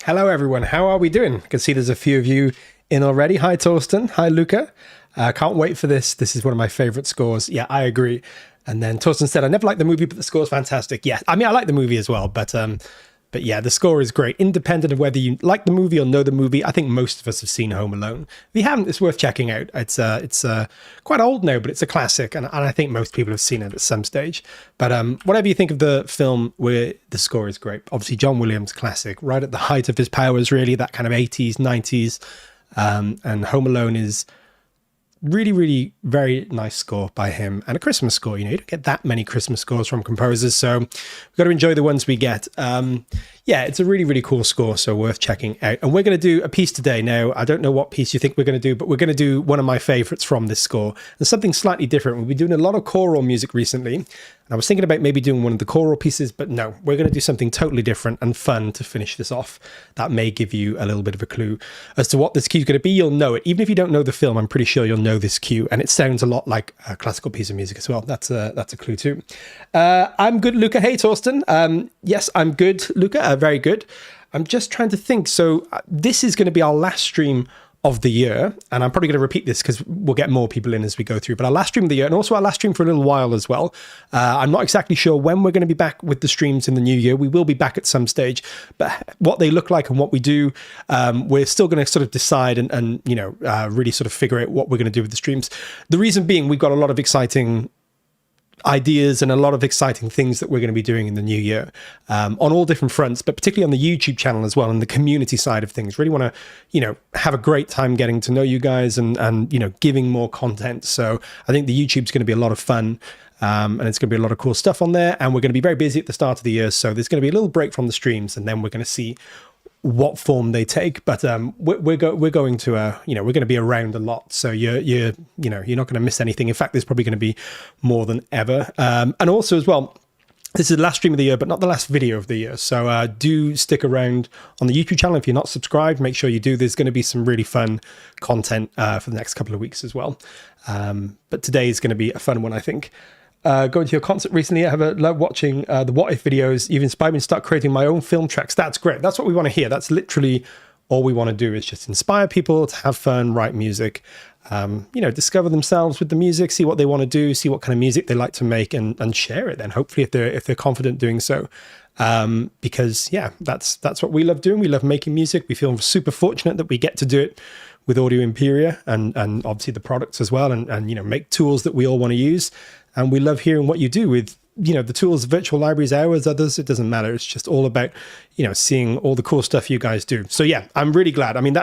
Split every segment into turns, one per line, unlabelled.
Hello everyone, how are we doing? I can see there's a few of you in already. Hi Torsten, hi Luca. Can't wait for this. This is one of my favorite scores. Yeah, I agree. And then Torsten said, I never liked the movie, but the score's fantastic. Yeah, I mean, I like the movie as well, but yeah, the score is great. Independent of whether you like the movie or know the movie, I think most of us have seen Home Alone. If you haven't, it's worth checking out. It's quite old now, but it's a classic, and I think most people have seen it at some stage. But whatever you think of the film, where the score is great. Obviously, John Williams, classic, right at the height of his powers, really, that kind of 80s, 90s. And Home Alone is really, really very nice score by him, and a Christmas score. You know, you don't get that many Christmas scores from composers, so we've got to enjoy the ones we get. Yeah, it's a really, really cool score, so worth checking out. And we're going to do a piece today. Now, I don't know what piece you think we're going to do, but we're going to do one of my favorites from this score, and something slightly different. We've been doing a lot of choral music recently, and I was thinking about maybe doing one of the choral pieces, but no, we're going to do something totally different and fun to finish this off. That may give you a little bit of a clue as to what this cue is going to be. You'll know it. Even if you don't know the film, I'm pretty sure you'll know this cue, and it sounds a lot like a classical piece of music as well. That's a clue too. I'm good, Luca. Hey, Torsten. Yes, I'm good, Luca. Very good. I'm just trying to think. So this is going to be our last stream of the year, and I'm probably going to repeat this because we'll get more people in as we go through, but our last stream of the year, and also our last stream for a little while as well. I'm not exactly sure when we're going to be back with the streams in the new year. We will be back at some stage, but what they look like and what we do, we're still going to sort of decide and you know, really sort of figure out what we're going to do with the streams. The reason being, we've got a lot of exciting ideas and a lot of exciting things that we're going to be doing in the new year, on all different fronts, but particularly on the YouTube channel as well, and the community side of things. Really want to, you know, have a great time getting to know you guys and you know, giving more content. So I think the YouTube's going to be a lot of fun. And it's going to be a lot of cool stuff on there, and we're going to be very busy at the start of the year. So there's going to be a little break from the streams, and then we're going to see what form they take. But we're going to you know, we're going to be around a lot, so you're you know, you're not going to miss anything. In fact, there's probably going to be more than ever. And also as well, this is the last stream of the year, but not the last video of the year. So do stick around on the YouTube channel. If you're not subscribed, make sure you do. There's going to be some really fun content for the next couple of weeks as well. But today is going to be a fun one, I think. Going to your concert recently, I have loved watching the What If videos. You've inspired me to start creating my own film tracks. That's great. That's what we want to hear. That's literally all we want to do, is just inspire people to have fun, write music, you know, discover themselves with the music, see what they want to do, see what kind of music they like to make, and share it then, hopefully, if they're confident doing so. Because yeah, that's what we love doing. We love making music. We feel super fortunate that we get to do it with Audio Imperia and obviously the products as well, and you know, make tools that we all want to use. And we love hearing what you do with, you know, the tools, virtual libraries, ours, others, it doesn't matter. It's just all about, you know, seeing all the cool stuff you guys do. So yeah, I'm really glad. I mean,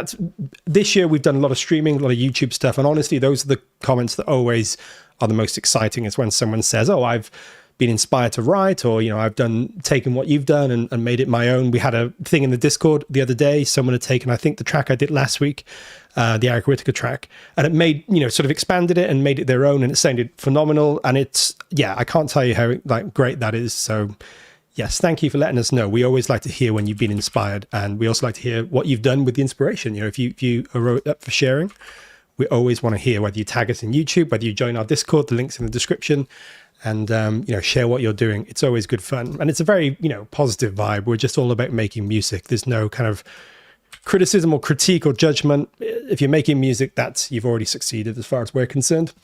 this year we've done a lot of streaming, a lot of YouTube stuff. And honestly, those are the comments that always are the most exciting, is when someone says, oh, I've been inspired to write, or, you know, I've taken what you've done and made it my own. We had a thing in the Discord the other day. Someone had taken, I think, the track I did last week, the Eric Whittaker track, and it made, you know, sort of expanded it and made it their own, and it sounded phenomenal. And it's, yeah, I can't tell you how like great that is. So yes, thank you for letting us know. We always like to hear when you've been inspired, and we also like to hear what you've done with the inspiration. You know, if you are up for sharing, we always want to hear, whether you tag us in YouTube, whether you join our Discord, the link's in the description, and you know, share what you're doing. It's always good fun, and it's a very, you know, positive vibe. We're just all about making music. There's no kind of criticism or critique or judgment. If you're making music, you've already succeeded as far as we're concerned.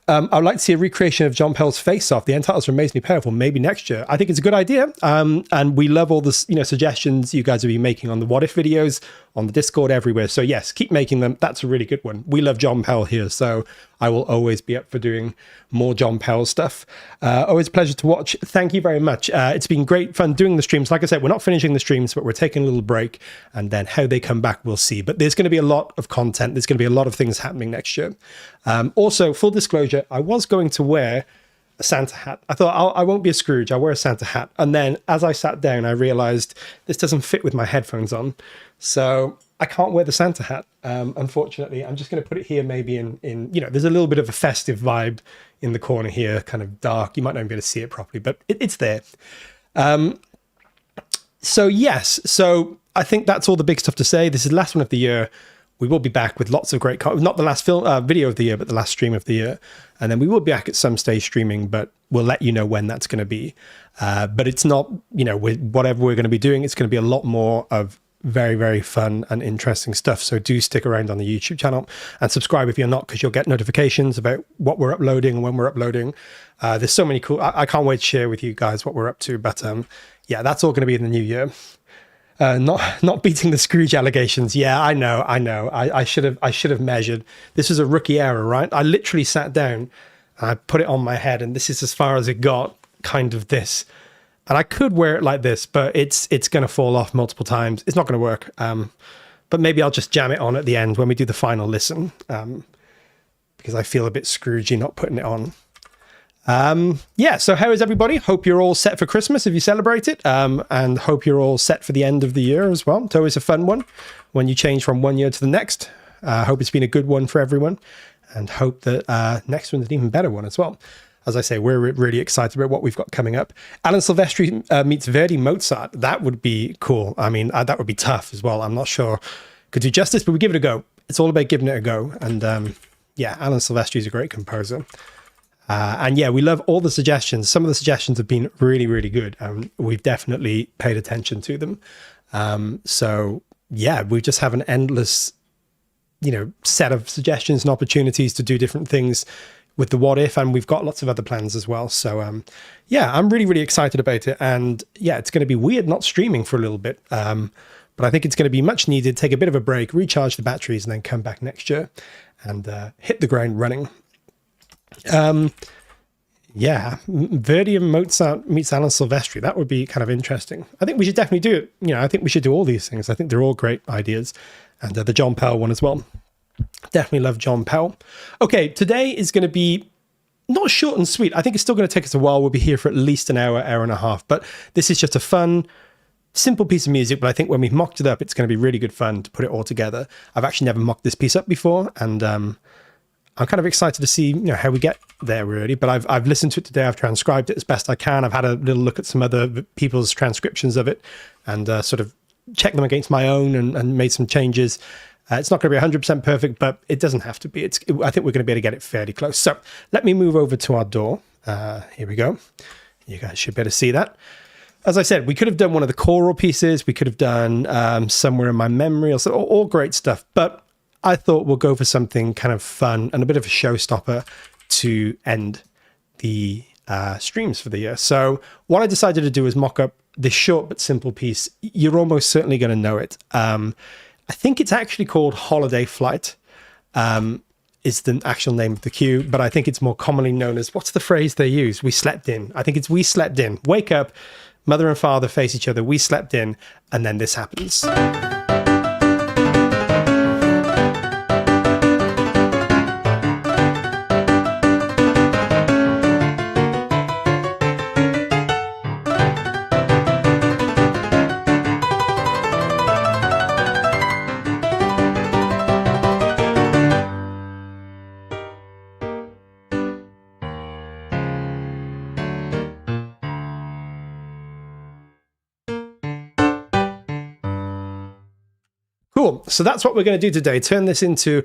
I would like to see a recreation of John Pell's Face Off. The end titles are amazingly powerful. Maybe next year. I think it's a good idea. And we love all the, you know, suggestions you guys have been making on the What If videos, on the Discord, everywhere. So yes, keep making them. That's a really good one. We love John Pell here, so I will always be up for doing more John Pell stuff. Always a pleasure to watch. Thank you very much. It's been great fun doing the streams. Like I said, we're not finishing the streams, but we're taking a little break, and then how they come back, we'll see. But there's going to be a lot of content. There's going to be a lot of things happening next year. Also, full disclosure, I was going to wear a Santa hat. I thought, I won't be a Scrooge, I'll wear a Santa hat. And then as I sat down, I realized this doesn't fit with my headphones on. So I can't wear the Santa hat, unfortunately. I'm just going to put it here, maybe in, you know, there's a little bit of a festive vibe in the corner here, kind of dark. You might not be able to see it properly, but it's there. So yes, so I think that's all the big stuff to say. This is the last one of the year. We will be back with lots of great, not the last video of the year, but the last stream of the year. And then we will be back at some stage streaming, but we'll let you know when that's going to be. But it's not, you know, whatever we're going to be doing, it's going to be a lot more of very, very fun and interesting stuff. So do stick around on the YouTube channel and subscribe if you're not, because you'll get notifications about what we're uploading and when we're uploading. There's so many cool, I can't wait to share with you guys what we're up to. But yeah, that's all going to be in the new year. Not beating the Scrooge allegations. Yeah, I know. I should have measured. This was a rookie error, right? I literally sat down and I put it on my head, and this is as far as it got, kind of this. And I could wear it like this, but it's going to fall off multiple times. It's not going to work. But maybe I'll just jam it on at the end when we do the final listen, because I feel a bit Scroogey not putting it on. Yeah, so how is everybody? Hope you're all set for Christmas if you celebrate it, and hope you're all set for the end of the year as well. It's always a fun one when you change from one year to the next. Hope it's been a good one for everyone, and hope that next one's an even better one as well. As I say, we're really excited about what we've got coming up. Alan Silvestri meets Verdi Mozart. That would be cool. I mean, that would be tough as well. I'm not sure could do justice, but we give it a go. It's all about giving it a go. And yeah, Alan Silvestri is a great composer. And yeah, we love all the suggestions. Some of the suggestions have been really, really good. We've definitely paid attention to them. So yeah, we just have an endless, you know, set of suggestions and opportunities to do different things with the What If, and we've got lots of other plans as well. So yeah, I'm really, really excited about it. And yeah, it's going to be weird not streaming for a little bit. But I think it's going to be much needed. Take a bit of a break, recharge the batteries, and then come back next year and hit the ground running. Yeah, Verdi and Mozart meets Alan Silvestri. That would be kind of interesting. I think we should definitely do it. I think we should do all these things. I think they're all great ideas. And the John Pell one as well. Definitely love John Pell. Okay, today is going to be not short and sweet. I think it's still going to take us a while. We'll be here for at least an hour, hour and a half. But this is just a fun, simple piece of music. But I think when we've mocked it up, it's going to be really good fun to put it all together. I've actually never mocked this piece up before. And I'm kind of excited to see how we get there, really. But I've listened to it today. I've transcribed it as best I can. I've had a little look at some other people's transcriptions of it and sort of checked them against my own and made some changes. It's not going to be 100% perfect, but it doesn't have to be. I think we're going to be able to get it fairly close. So let me move over to our door. Here we go. You guys should be able to see that. As I said, we could have done one of the choral pieces. We could have done Somewhere in My Memory, or so, all great stuff. But I thought we'll go for something kind of fun and a bit of a showstopper to end the streams for the year. So what I decided to do is mock up this short but simple piece. You're almost certainly going to know it. I think it's actually called Holiday Flight, is the actual name of the cue, but I think it's more commonly known as, what's the phrase they use? We slept in. I think it's we slept in. Wake up, mother and father face each other, we slept in, and then this happens. Cool. So that's what we're going to do today. Turn this into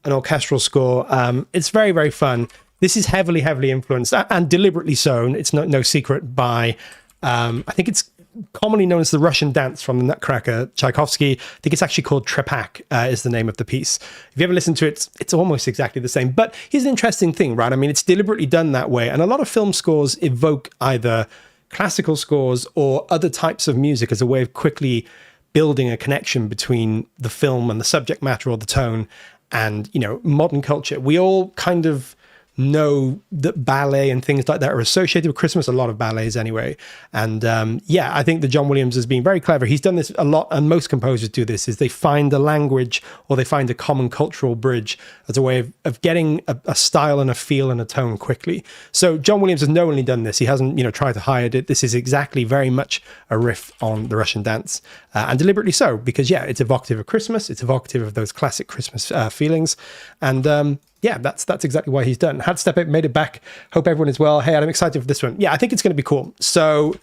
an orchestral score. It's very, very fun. This is heavily, heavily influenced and deliberately so. It's no secret by, I think it's commonly known as the Russian dance from the Nutcracker, Tchaikovsky. I think it's actually called Trepak is the name of the piece. If you ever listen to it, it's almost exactly the same. But here's an interesting thing, right? I mean, it's deliberately done that way. And a lot of film scores evoke either classical scores or other types of music as a way of quickly building a connection between the film and the subject matter or the tone and, modern culture. We all kind of know that ballet and things like that are associated with Christmas, a lot of ballets anyway. And I think that John Williams has been very clever. He's done this a lot, and most composers do this, is they find a language or they find a common cultural bridge as a way of getting a style and a feel and a tone quickly. So John Williams has knowingly done this. He hasn't, tried to hide it. This is exactly very much a riff on the Russian dance, and deliberately so, because it's evocative of Christmas. It's evocative of those classic Christmas feelings. And that's exactly why he's done. Had to step it, made it back. Hope everyone is well. Hey, I'm excited for this one. Yeah, I think it's going to be cool. So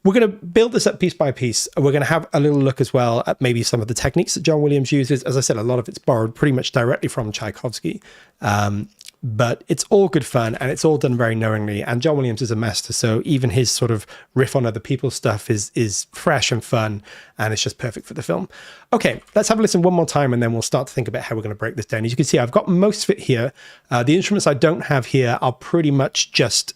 we're going to build this up piece by piece. We're going to have a little look as well at maybe some of the techniques that John Williams uses. As I said, a lot of it's borrowed pretty much directly from Tchaikovsky. But it's all good fun and it's all done very knowingly. And John Williams is a master, so even his sort of riff on other people's stuff is fresh and fun, and it's just perfect for the film. Okay, let's have a listen one more time and then we'll start to think about how we're going to break this down. As you can see, I've got most of it here. The instruments I don't have here are pretty much just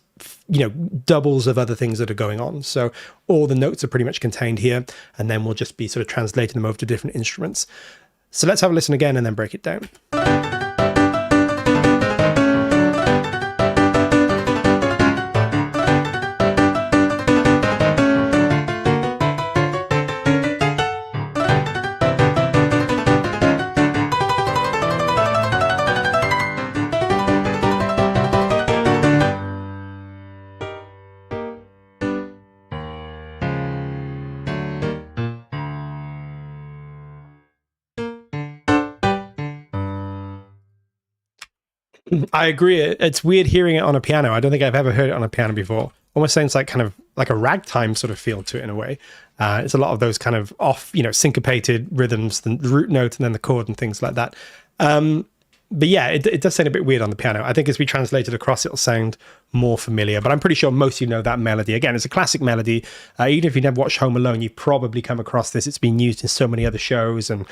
doubles of other things that are going on. So all the notes are pretty much contained here, and then we'll just be sort of translating them over to different instruments. So let's have a listen again and then break it down. I agree. It's weird hearing it on a piano. I don't think I've ever heard it on a piano before. Almost sounds like kind of like a ragtime sort of feel to it in a way. It's a lot of those kind of off, syncopated rhythms, the root note and then the chord and things like that. But yeah, it does sound a bit weird on the piano. I think as we translate it across, it'll sound more familiar. But I'm pretty sure most of you know that melody. Again, it's a classic melody. Even if you never watched Home Alone, you've probably come across this. It's been used in so many other shows and,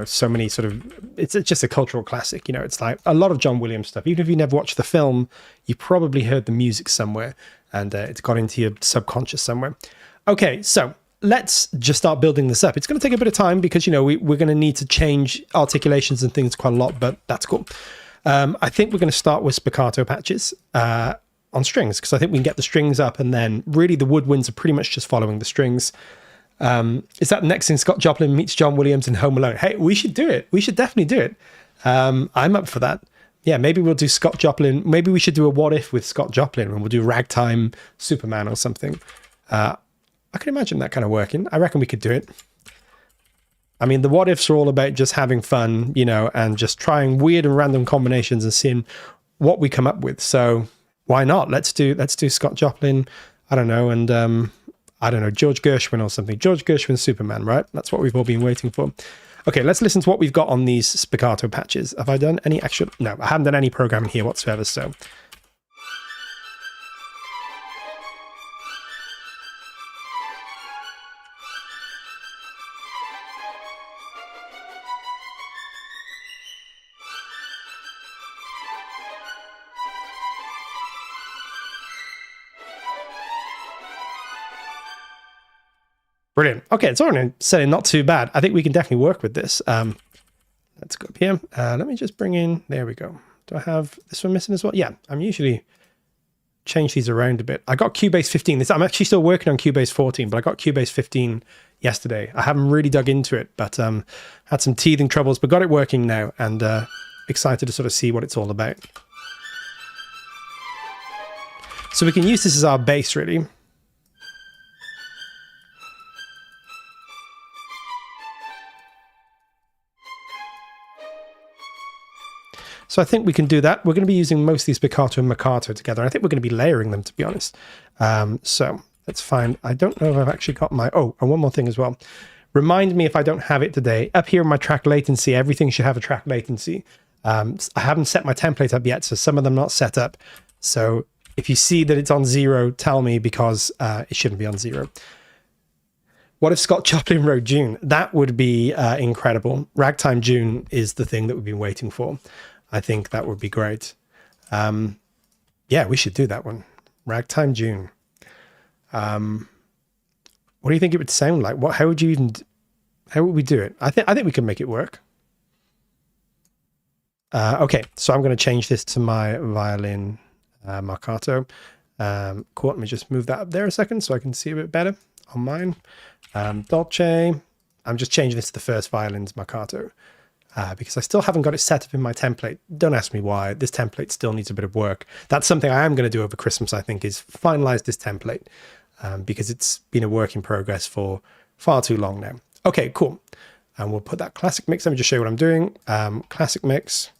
so many sort of... It's just a cultural classic. It's like a lot of John Williams stuff. Even if you never watched the film, you probably heard the music somewhere and it's got into your subconscious somewhere. Okay, so... let's just start building this up. It's going to take a bit of time because, we're going to need to change articulations and things quite a lot, but that's cool. I think we're going to start with spiccato patches on strings, because I think we can get the strings up, and then really the woodwinds are pretty much just following the strings. Is that the next thing? Scott Joplin meets John Williams in Home Alone. Hey, we should do it. We should definitely do it. I'm up for that. Yeah, maybe we'll do Scott Joplin. Maybe we should do a what if with Scott Joplin, and we'll do Ragtime Superman or something. I can imagine that kind of working. I reckon we could do it. I mean, the what ifs are all about just having fun, you know, and just trying weird and random combinations and seeing what we come up with. So why not? Let's do Scott Joplin. I don't know, and I don't know, George Gershwin or something. George Gershwin Superman, right? That's what we've all been waiting for. Okay, let's listen to what we've got on these spiccato patches. Have I done any actual? No, I haven't done any programming here whatsoever. So. Brilliant. Okay, it's already setting not too bad. I think we can definitely work with this. Let's go up here. Let me just bring in, there we go. Do I have this one missing as well? Yeah, I'm usually change these around a bit. I got Cubase 15. I'm actually still working on Cubase 14, but I got Cubase 15 yesterday. I haven't really dug into it, but had some teething troubles, but got it working now, and excited to sort of see what it's all about. So we can use this as our base, really. So I think we can do that. We're going to be using mostly spiccato and marcato together. I think we're going to be layering them, to be honest. So let's find, I don't know if I've actually got my, oh, and one more thing as well. Remind me if I don't have it today. Up here in my track latency, everything should have a track latency. I haven't set my template up yet, so some of them not set up. So if you see that it's on 0, tell me, because it shouldn't be on 0. What if Scott Joplin wrote June? That would be incredible. Ragtime June is the thing that we've been waiting for. I think that would be great. Yeah, we should do that one. Ragtime June. What do you think it would sound like? How would we do it? I think we can make it work. Okay, so I'm going to change this to my violin marcato. Cool, let me just move that up there a second so I can see a bit better on mine. Dolce. I'm just changing this to the first violin's marcato. Because I still haven't got it set up in my template. Don't ask me why. This template still needs a bit of work. That's something I am going to do over Christmas, I think, is finalize this template, because it's been a work in progress for far too long now. Okay, cool. And we'll put that classic mix. Let me just show you what I'm doing. Classic mix,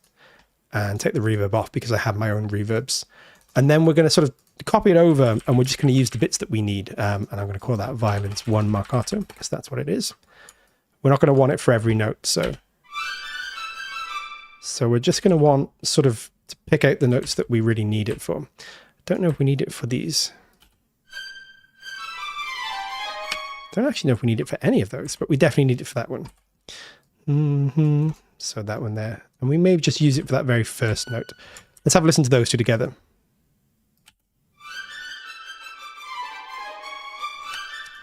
and take the reverb off because I have my own reverbs. And then we're going to sort of copy it over, and we're just going to use the bits that we need. And I'm going to call that violins 1 marcato, because that's what it is. We're not going to want it for every note, So we're just going to want sort of to pick out the notes that we really need it for. Don't know if we need it for these. Don't actually know if we need it for any of those, but we definitely need it for that one. So that one there. And we may just use it for that very first note. Let's have a listen to those two together.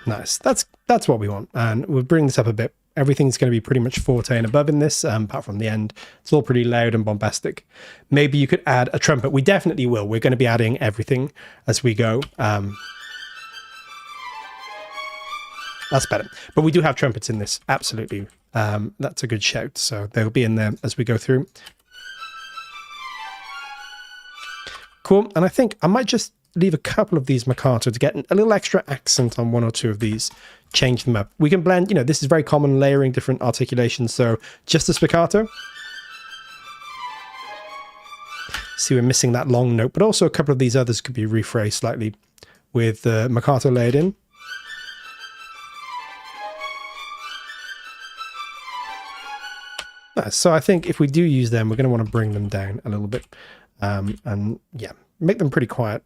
Nice. That's what we want. And we'll bring this up a bit. Everything's going to be pretty much forte and above in this, apart from the end. It's all pretty loud and bombastic. Maybe you could add a trumpet. We definitely will. We're going to be adding everything as we go. That's better. But we do have trumpets in this. Absolutely. That's a good shout. So they'll be in there as we go through. Cool. And I think I might just leave a couple of these marcato to get a little extra accent on 1 or 2 of these. Change them up. We can blend, you know, this is very common, layering different articulations. So just the spiccato. See, we're missing that long note, but also a couple of these others could be rephrased slightly with the marcato layered in. Nice. So I think if we do use them, we're going to want to bring them down a little bit. And yeah, make them pretty quiet.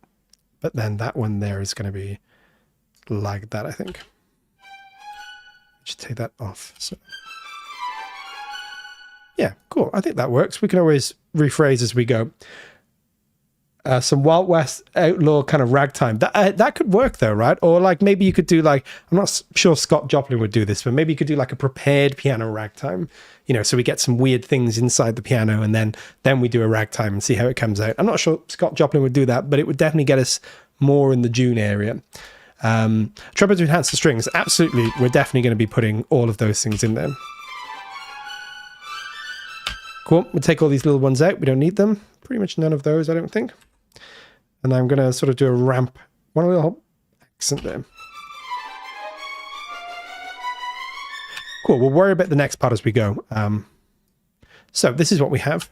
But then that one there is going to be like that, I think. Just take that off. So yeah, cool. I think that works. We can always rephrase as we go. some Wild West outlaw kind of ragtime. That could work though, right? Or like maybe you could do like, I'm not sure Scott Joplin would do this, but maybe you could do like a prepared piano ragtime, you know, so we get some weird things inside the piano and then we do a ragtime and see how it comes out. I'm not sure Scott Joplin would do that, but it would definitely get us more in the June area. Trumpet to enhance the strings. Absolutely. We're definitely going to be putting all of those things in there. Cool. We'll take all these little ones out. We don't need them. Pretty much none of those, I don't think. And I'm going to sort of do a ramp, one little accent there. Cool. We'll worry about the next part as we go. So this is what we have.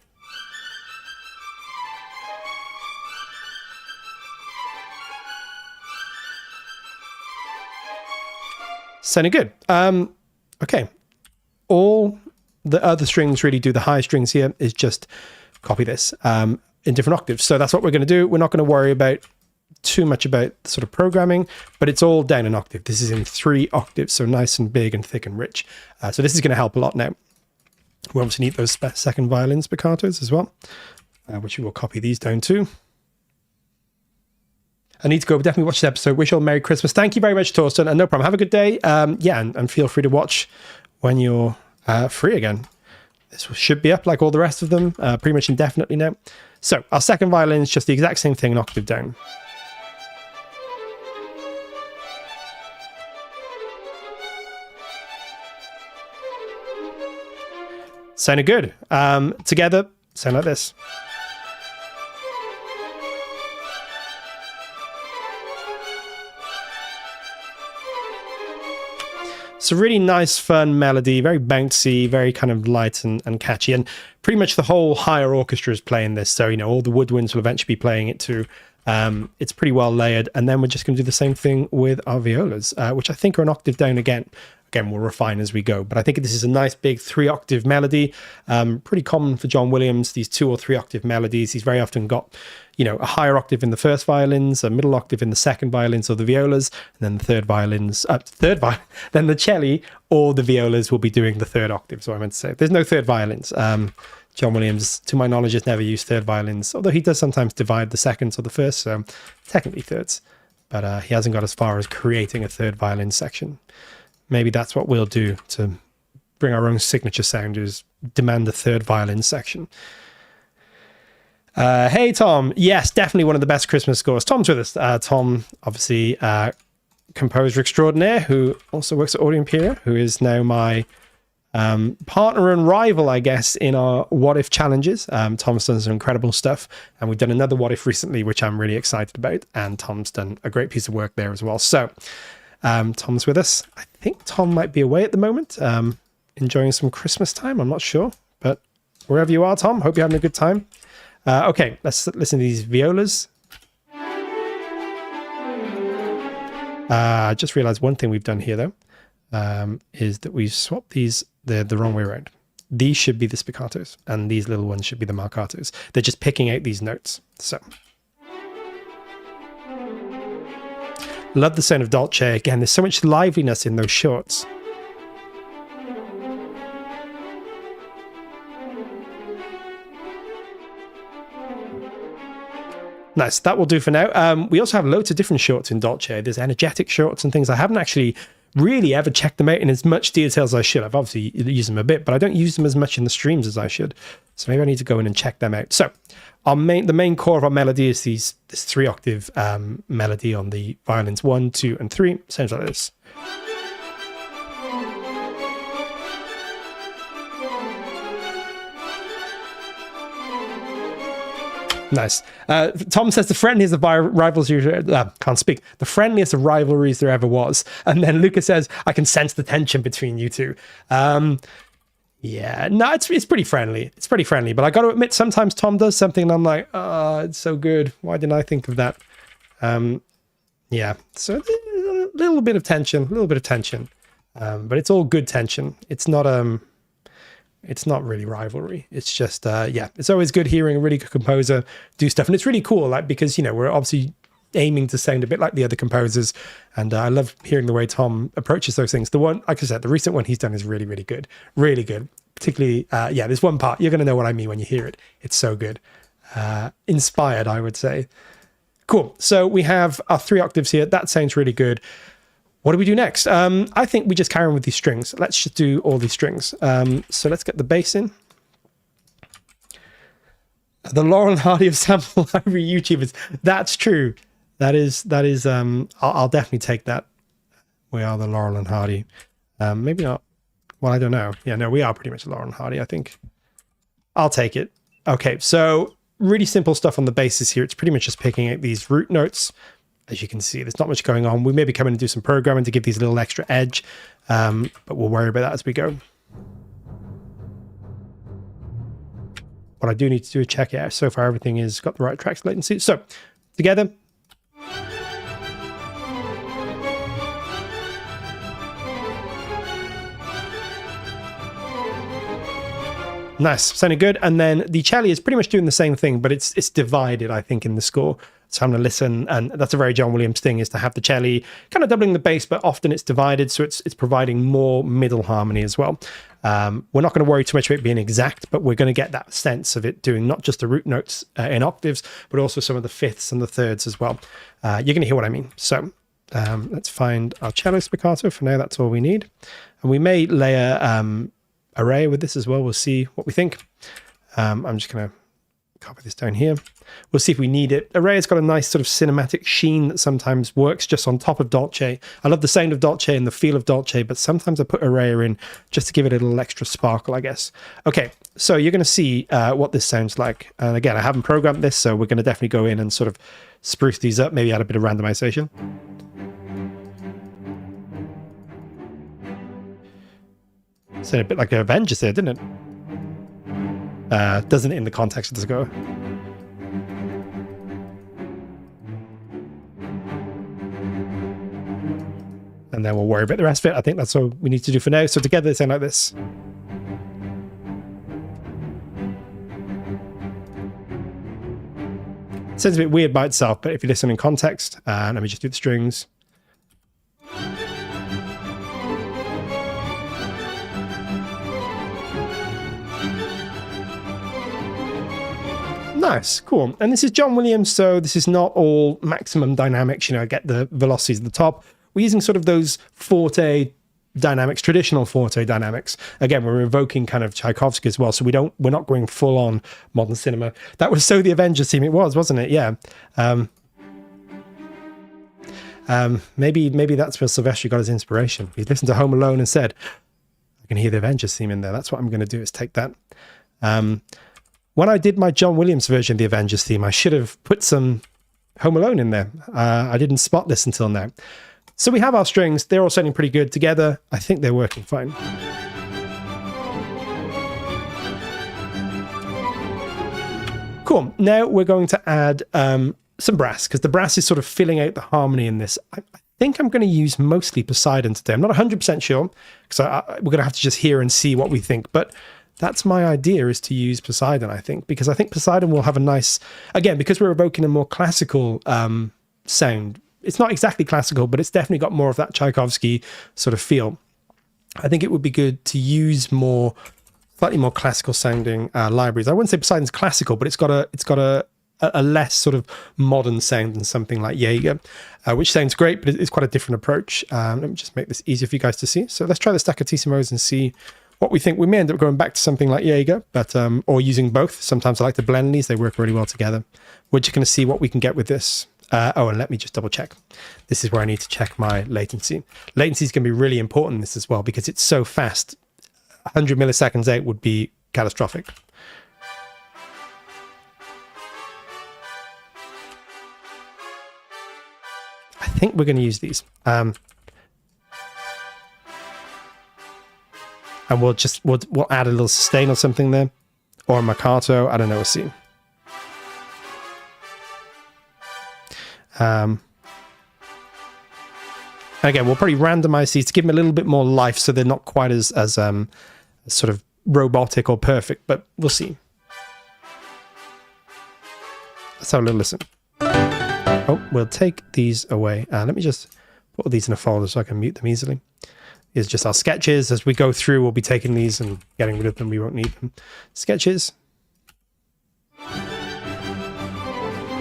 Sounding good. Okay. All the other strings really do. The high strings here is just copy this in different octaves. So that's what we're going to do. We're not going to worry about too much about sort of programming, but it's all down an octave. This is in 3 octaves, so nice and big and thick and rich. So this is going to help a lot now. We obviously need those second violin spiccatos as well, which we will copy these down to. I need to go, but definitely watch this episode. Wish you all Merry Christmas. Thank you very much, Torsten, and no problem. Have a good day. Yeah, and feel free to watch when you're free again. This should be up like all the rest of them, pretty much indefinitely now. So our second violin is just the exact same thing, an octave down. Sounded good. Together, sound like this. It's a really nice, fun melody, very bouncy, very kind of light and catchy. And pretty much the whole higher orchestra is playing this. So, you know, all the woodwinds will eventually be playing it too. It's pretty well layered. And then we're just going to do the same thing with our violas, which I think are an octave down again. Again, we'll refine as we go. But I think this is a nice big 3-octave melody. Pretty common for John Williams, these 2 or 3-octave melodies. He's very often got, you know, a higher octave in the first violins, a middle octave in the second violins or the violas, and then the third violins, then the celli or the violas will be doing the 3rd octave. So I meant to say, there's no third violins. John Williams, to my knowledge, has never used third violins, although he does sometimes divide the seconds or the first, so technically thirds. But he hasn't got as far as creating a third violin section. Maybe that's what we'll do to bring our own signature sound, is demand a third violin section. Hey, Tom. Yes, definitely one of the best Christmas scores. Tom's with us. Tom, obviously, composer extraordinaire, who also works at Audio Imperia, who is now my partner and rival, I guess, in our What If challenges. Tom's done some incredible stuff, and we've done another What If recently, which I'm really excited about, and Tom's done a great piece of work there as well. So Tom's with us. I think Tom might be away at the moment, enjoying some Christmas time. I'm not sure, but wherever you are, Tom, hope you're having a good time. Okay, let's listen to these violas. I just realized one thing we've done here, though, is that we've swapped these the wrong way around. These should be the spiccatos, and these little ones should be the marcatos. They're just picking out these notes. So, love the sound of Dolce. Again, there's so much liveliness in those shorts. Nice, that will do for now. We also have loads of different shorts in Dolce. There's energetic shorts and things. I haven't actually really ever checked them out in as much detail as I should. I've obviously used them a bit, but I don't use them as much in the streams as I should. So maybe I need to go in and check them out. So the main core of our melody is this 3-octave melody on the violins 1, 2, and 3. Sounds like this. Nice. Tom says the friendliest of rivalries. Can't speak. The friendliest of rivalries there ever was. And then Luca says, "I can sense the tension between you two." Yeah, no, it's pretty friendly. It's pretty friendly. But I got to admit, sometimes Tom does something, and I'm like, "Oh, it's so good. Why didn't I think of that?" Yeah. So a little bit of tension, but it's all good tension. It's not really rivalry. It's just, yeah, it's always good hearing a really good composer do stuff. And it's really cool, like, because, you know, we're obviously aiming to sound a bit like the other composers. And I love hearing the way Tom approaches those things. The one, like I said, the recent one he's done is really, really good. Really good. Particularly, yeah, there's one part, you're going to know what I mean when you hear it. It's so good. inspired, I would say. Cool. So we have our 3 octaves here. That sounds really good. What do we do next? I think we just carry on with these strings. Let's just do all these strings. So let's get the bass in. The Laurel and Hardy of sample library YouTubers. That's true. That is. I'll definitely take that. We are the Laurel and Hardy. Maybe not. Well, I don't know. Yeah, no, we are pretty much Laurel and Hardy, I think. I'll take it. Okay, so really simple stuff on the basses here. It's pretty much just picking out these root notes. As you can see, there's not much going on. We maybe come in and do some programming to give these a little extra edge, but we'll worry about that as we go. What I do need to do is check it out. So far, everything has got the right tracks latency. So, together. Nice, sounding good. And then the cello is pretty much doing the same thing, but it's divided, I think, in the score. So I'm going to listen, and that's a very John Williams thing, is to have the cello kind of doubling the bass, but often it's divided, so it's providing more middle harmony as well. We're not going to worry too much about it being exact, but we're going to get that sense of it doing not just the root notes in octaves, but also some of the fifths and the thirds as well. You're going to hear what I mean. So let's find our cello spiccato. For now, that's all we need. And we may layer array with this as well. We'll see what we think. I'm just going to copy this down here. We'll see if we need it. Array has got a nice sort of cinematic sheen that sometimes works just on top of Dolce. I love the sound of Dolce and the feel of Dolce, but sometimes I put Array in just to give it a little extra sparkle, I guess. Okay, so you're going to see what this sounds like. And again, I haven't programmed this, so we're going to definitely go in and sort of spruce these up, maybe add a bit of randomization. Sounded a bit like the Avengers there, didn't it? Doesn't it in the context of the score? And then we'll worry about the rest of it. I think that's all we need to do for now. So together they sound like this. It sounds a bit weird by itself, but if you listen in context, let me just do the strings. Nice, cool. And this is John Williams, so this is not all maximum dynamics, you know, get the velocities at the top. We're using sort of those forte dynamics, traditional forte dynamics. Again, we're evoking kind of Tchaikovsky as well, so we're not going full on modern cinema. That was so the Avengers theme, it was, wasn't it? Yeah. Maybe that's where Silvestri got his inspiration. He listened to Home Alone and said, I can hear the Avengers theme in there. That's what I'm going to do, is take that. When I did my John Williams version of the Avengers theme, I should have put some Home Alone in there. I didn't spot this until now. So we have our strings. They're all sounding pretty good together. I think they're working fine. Cool. Now we're going to add some brass, because the brass is sort of filling out the harmony in this. I think I'm going to use mostly Poseidon today. I'm not 100% sure, because we're going to have to just hear and see what we think. But that's my idea, is to use Poseidon, I think, because I think Poseidon will have a nice, again, because we're evoking a more classical sound. It's not exactly classical, but it's definitely got more of that Tchaikovsky sort of feel. I think it would be good to use slightly more classical sounding libraries. I wouldn't say Poseidon's classical, but it's got a less sort of modern sound than something like Jaeger, which sounds great, but it's quite a different approach. Let me just make this easier for you guys to see. So let's try the Staccatissimo's and see what we think. We may end up going back to something like Jaeger, but or using both. Sometimes I like to blend these. They work really well together. We're just going to see what we can get with this. And let me just double check. This is where I need to check my latency. Latency is going to be really important in this as well, because it's so fast. 100 milliseconds out would be catastrophic. I think we're going to use these. And we'll add a little sustain or something there, or a marcato. I don't know. We'll see. And again, we'll probably randomize these to give them a little bit more life, so they're not quite as sort of robotic or perfect. But we'll see. Let's have a little listen. Oh, we'll take these away. Let me just put these in a folder so I can mute them easily. Is just our sketches. As we go through, we'll be taking these and getting rid of them. We won't need them. Sketches.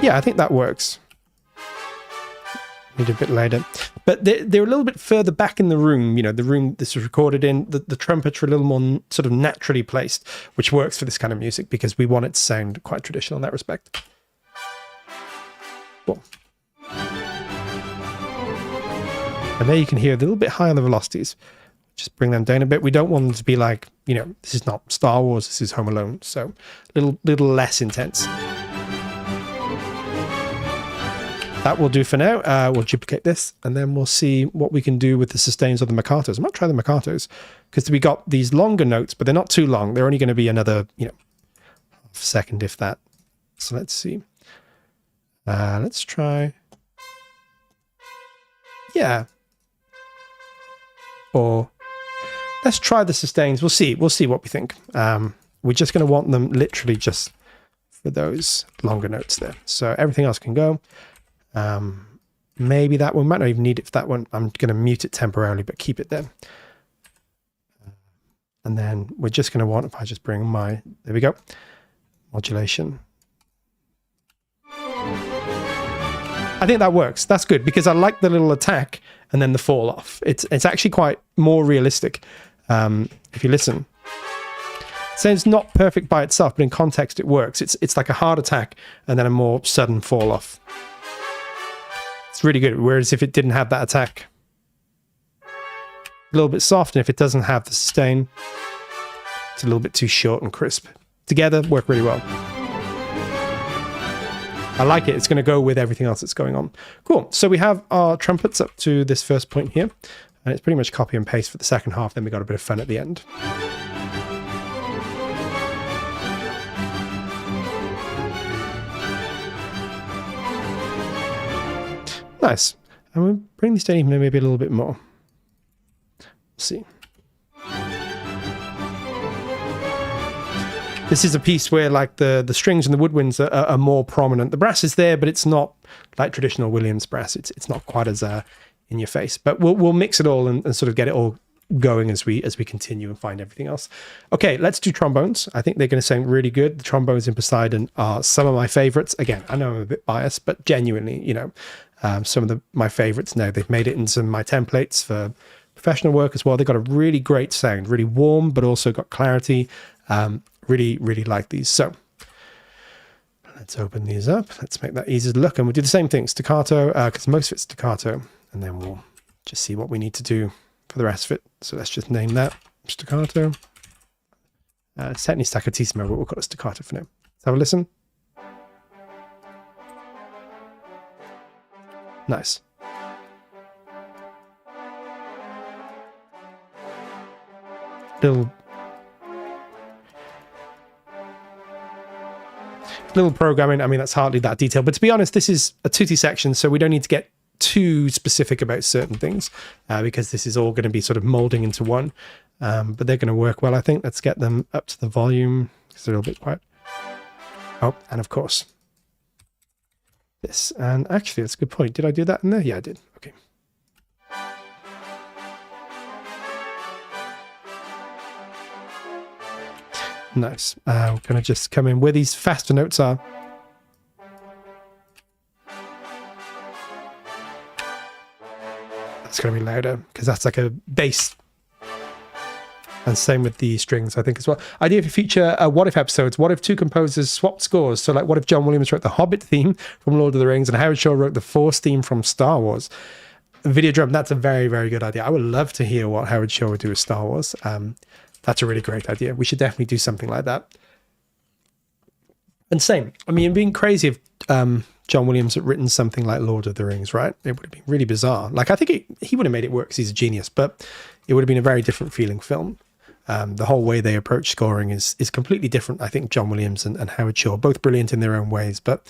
Yeah, I think that works. Need a bit later. But they're a little bit further back in the room, you know, the room this was recorded in. The trumpets are a little more sort of naturally placed, which works for this kind of music because we want it to sound quite traditional in that respect. Cool. And there you can hear a little bit high on the velocities. Just bring them down a bit. We don't want them to be like, you know, this is not Star Wars, this is Home Alone. So little less intense. That will do for now. We'll duplicate this and then we'll see what we can do with the sustains or the marcatos. I might try the marcatos because we got these longer notes, but they're not too long. They're only going to be another, you know, half a second if that. So let's see. Let's try. Yeah. Or let's try the sustains. We'll see what we think. We're just going to want them literally just for those longer notes there. So everything else can go. Maybe that one might not even need it for that one. I'm going to mute it temporarily, but keep it there. And then we're just going to want, if I just bring my, there we go, modulation. I think that works. That's good because I like the little attack and then the fall off. It's actually quite more realistic. If you listen, so it's not perfect by itself, but in context it works. It's like a hard attack and then a more sudden fall off. It's really good. Whereas if it didn't have that attack, a little bit soft, and if it doesn't have the sustain, it's a little bit too short and crisp. Together, work really well. I like it. It's going to go with everything else that's going on. Cool. So we have our trumpets up to this first point here, and it's pretty much copy and paste for the second half. Then we got a bit of fun at the end. Nice. And we'll bring this down even maybe a little bit more. We'll see. This is a piece where like the strings and the woodwinds are more prominent. The brass is there, but it's not like traditional Williams brass. It's not quite as in your face. But we'll mix it all and sort of get it all going as we continue and find everything else. Okay, let's do trombones. I think they're going to sound really good. The trombones in Poseidon are some of my favorites. Again, I know I'm a bit biased, but genuinely, you know, some of my favorites now. They've made it into my templates for professional work as well. They've got a really great sound, really warm, but also got clarity. Really like these. So let's open these up. Let's make that easy to look. And we'll do the same thing, staccato, because most of it's staccato. And then we'll just see what we need to do for the rest of it. So let's just name that staccato. It's technically staccatissimo, but we'll call it staccato for now. Let's have a listen. Nice. Little programming. I mean, that's hardly that detailed, but to be honest, this is a tutti section, so we don't need to get too specific about certain things because this is all going to be sort of molding into one. But they're going to work well, I think. Let's get them up to the volume because they're a little bit quiet. Oh, and of course, this. And actually, that's a good point. Did I do that in there? Yeah, I did. Okay. Nice. We're going to just come in where these faster notes are. That's going to be louder because that's like a bass. And same with the strings, I think, as well. Idea for future What If episodes. What if two composers swapped scores? So, like, what if John Williams wrote the Hobbit theme from Lord of the Rings and Howard Shore wrote the Force theme from Star Wars? Video drum, that's a very, very good idea. I would love to hear what Howard Shore would do with Star Wars. That's a really great idea. We should definitely do something like that. And same, I mean, it'd been crazy if John Williams had written something like Lord of the Rings, right? It would have been really bizarre. Like, I think he would have made it work because he's a genius, but it would have been a very different feeling film. The whole way they approach scoring is completely different. I think John Williams and Howard Shore, both brilliant in their own ways, but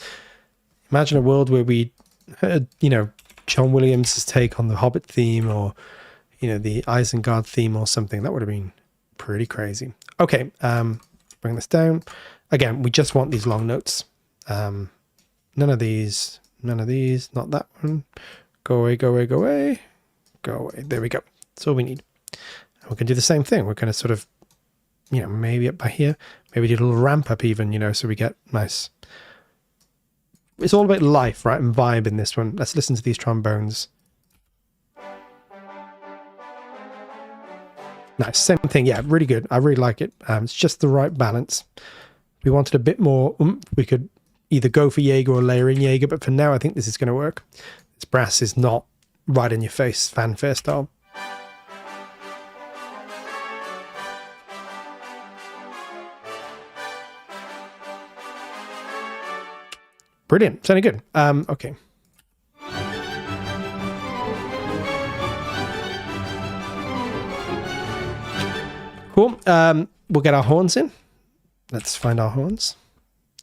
imagine a world where we heard, you know, John Williams' take on the Hobbit theme or, you know, the Isengard theme or something. That would have been pretty crazy. Okay, bring this down. Again, we just want these long notes. None of these, not that one. Go away, go away, go away, go away. There we go. That's all we need. And we can do the same thing. We're going to sort of, you know, maybe up by here, maybe do a little ramp up even, you know, so we get nice it's all about life, right, and vibe in this one. Let's listen to these trombones. Nice, same thing. Yeah, really good. I really like it. It's just the right balance. If we wanted a bit more we could either go for Jaeger or layer in Jaeger, but for now I think this is going to work. This brass is not right in your face fanfare style. Brilliant, sounding good. Okay. Cool. We'll get our horns in. Let's find our horns.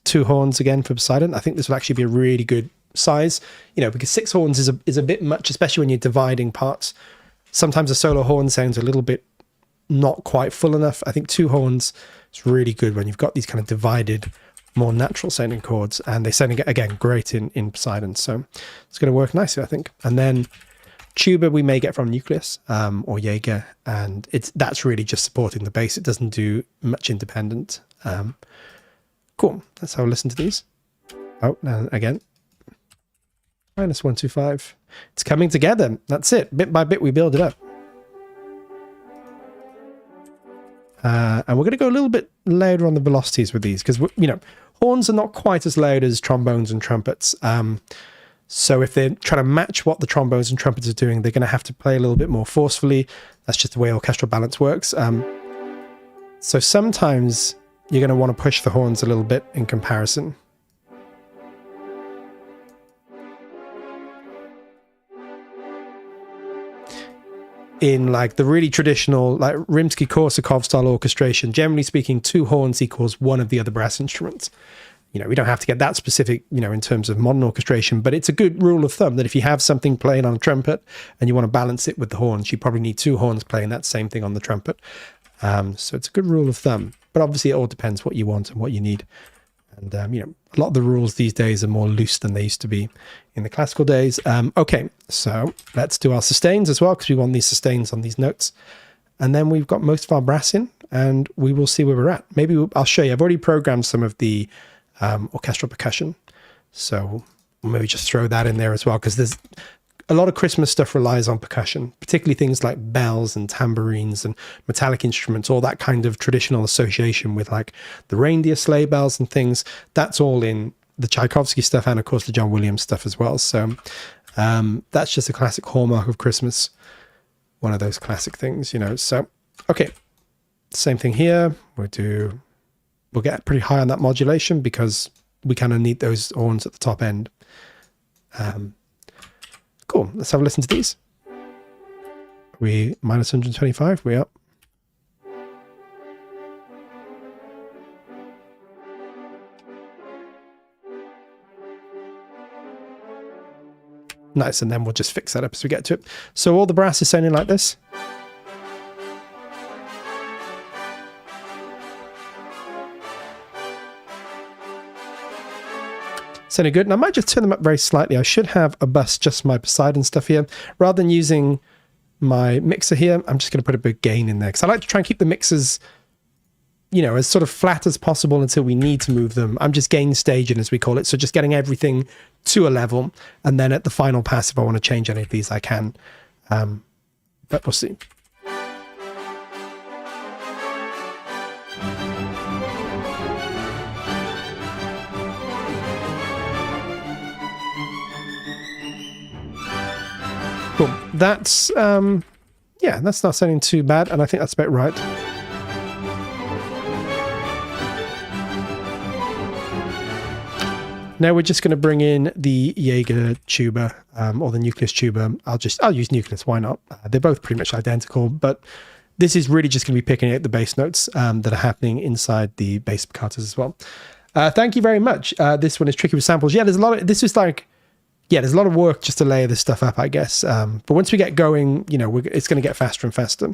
2 horns again for Poseidon. I think this will actually be a really good size, you know, because 6 horns is a bit much, especially when you're dividing parts. Sometimes a solo horn sounds a little bit not quite full enough. I think 2 horns is really good when you've got these kind of divided, more natural sounding chords, and they sound, again, great in Poseidon. So it's going to work nicely, I think. And then tuba we may get from Nucleus or Jaeger, and that's really just supporting the bass. It doesn't do much independent. Cool. Let's have a listen to these. Oh, and again, -125. It's coming together. That's it. Bit by bit, we build it up. And we're going to go a little bit louder on the velocities with these because, you know, horns are not quite as loud as trombones and trumpets. So if they're trying to match what the trombones and trumpets are doing, they're going to have to play a little bit more forcefully. That's just the way orchestral balance works. So sometimes you're going to want to push the horns a little bit in comparison. In like the really traditional, like Rimsky-Korsakov style orchestration, generally speaking, 2 horns equals 1 of the other brass instruments. You know, we don't have to get that specific, you know, in terms of modern orchestration, but it's a good rule of thumb that if you have something playing on a trumpet and you want to balance it with the horns, you probably need 2 horns playing that same thing on the trumpet. So it's a good rule of thumb, but obviously it all depends what you want and what you need. And, you know, a lot of the rules these days are more loose than they used to be in the classical days. Okay, so let's do our sustains as well, because we want these sustains on these notes. And then we've got most of our brass in, and we will see where we're at. Maybe I'll show you. I've already programmed some of the orchestral percussion. So maybe just throw that in there as well, because there's a lot of Christmas stuff relies on percussion, particularly things like bells and tambourines and metallic instruments, all that kind of traditional association with like the reindeer sleigh bells and things. That's all in the Tchaikovsky stuff and of course the John Williams stuff as well. So that's just a classic hallmark of Christmas. One of those classic things, you know. So, okay, same thing here. We'll get pretty high on that modulation because we kind of need those horns at the top end. Cool. Let's have a listen to these. We -125. We up. Nice. And then we'll just fix that up as we get to it. So all the brass is sounding like this. Sounding good. And I might just turn them up very slightly. I should have a bus just my Poseidon stuff here. Rather than using my mixer here, I'm just going to put a big gain in there. Because I like to try and keep the mixers, you know, as sort of flat as possible until we need to move them. I'm just gain staging, as we call it. So just getting everything to a level. And then at the final pass, if I want to change any of these, I can. But we'll see. Cool. That's, yeah, that's not sounding too bad, and I think that's about right. Now we're just going to bring in the Jaeger tuba, or the Nucleus tuba. I'll use Nucleus, why not? They're both pretty much identical, but this is really just going to be picking out the bass notes that are happening inside the bass piccatos as well. Thank you very much. This one is tricky with samples. Yeah, there's a lot of, this is like, yeah, there's a lot of work just to layer this stuff up, I guess. But once we get going, you know, it's going to get faster and faster.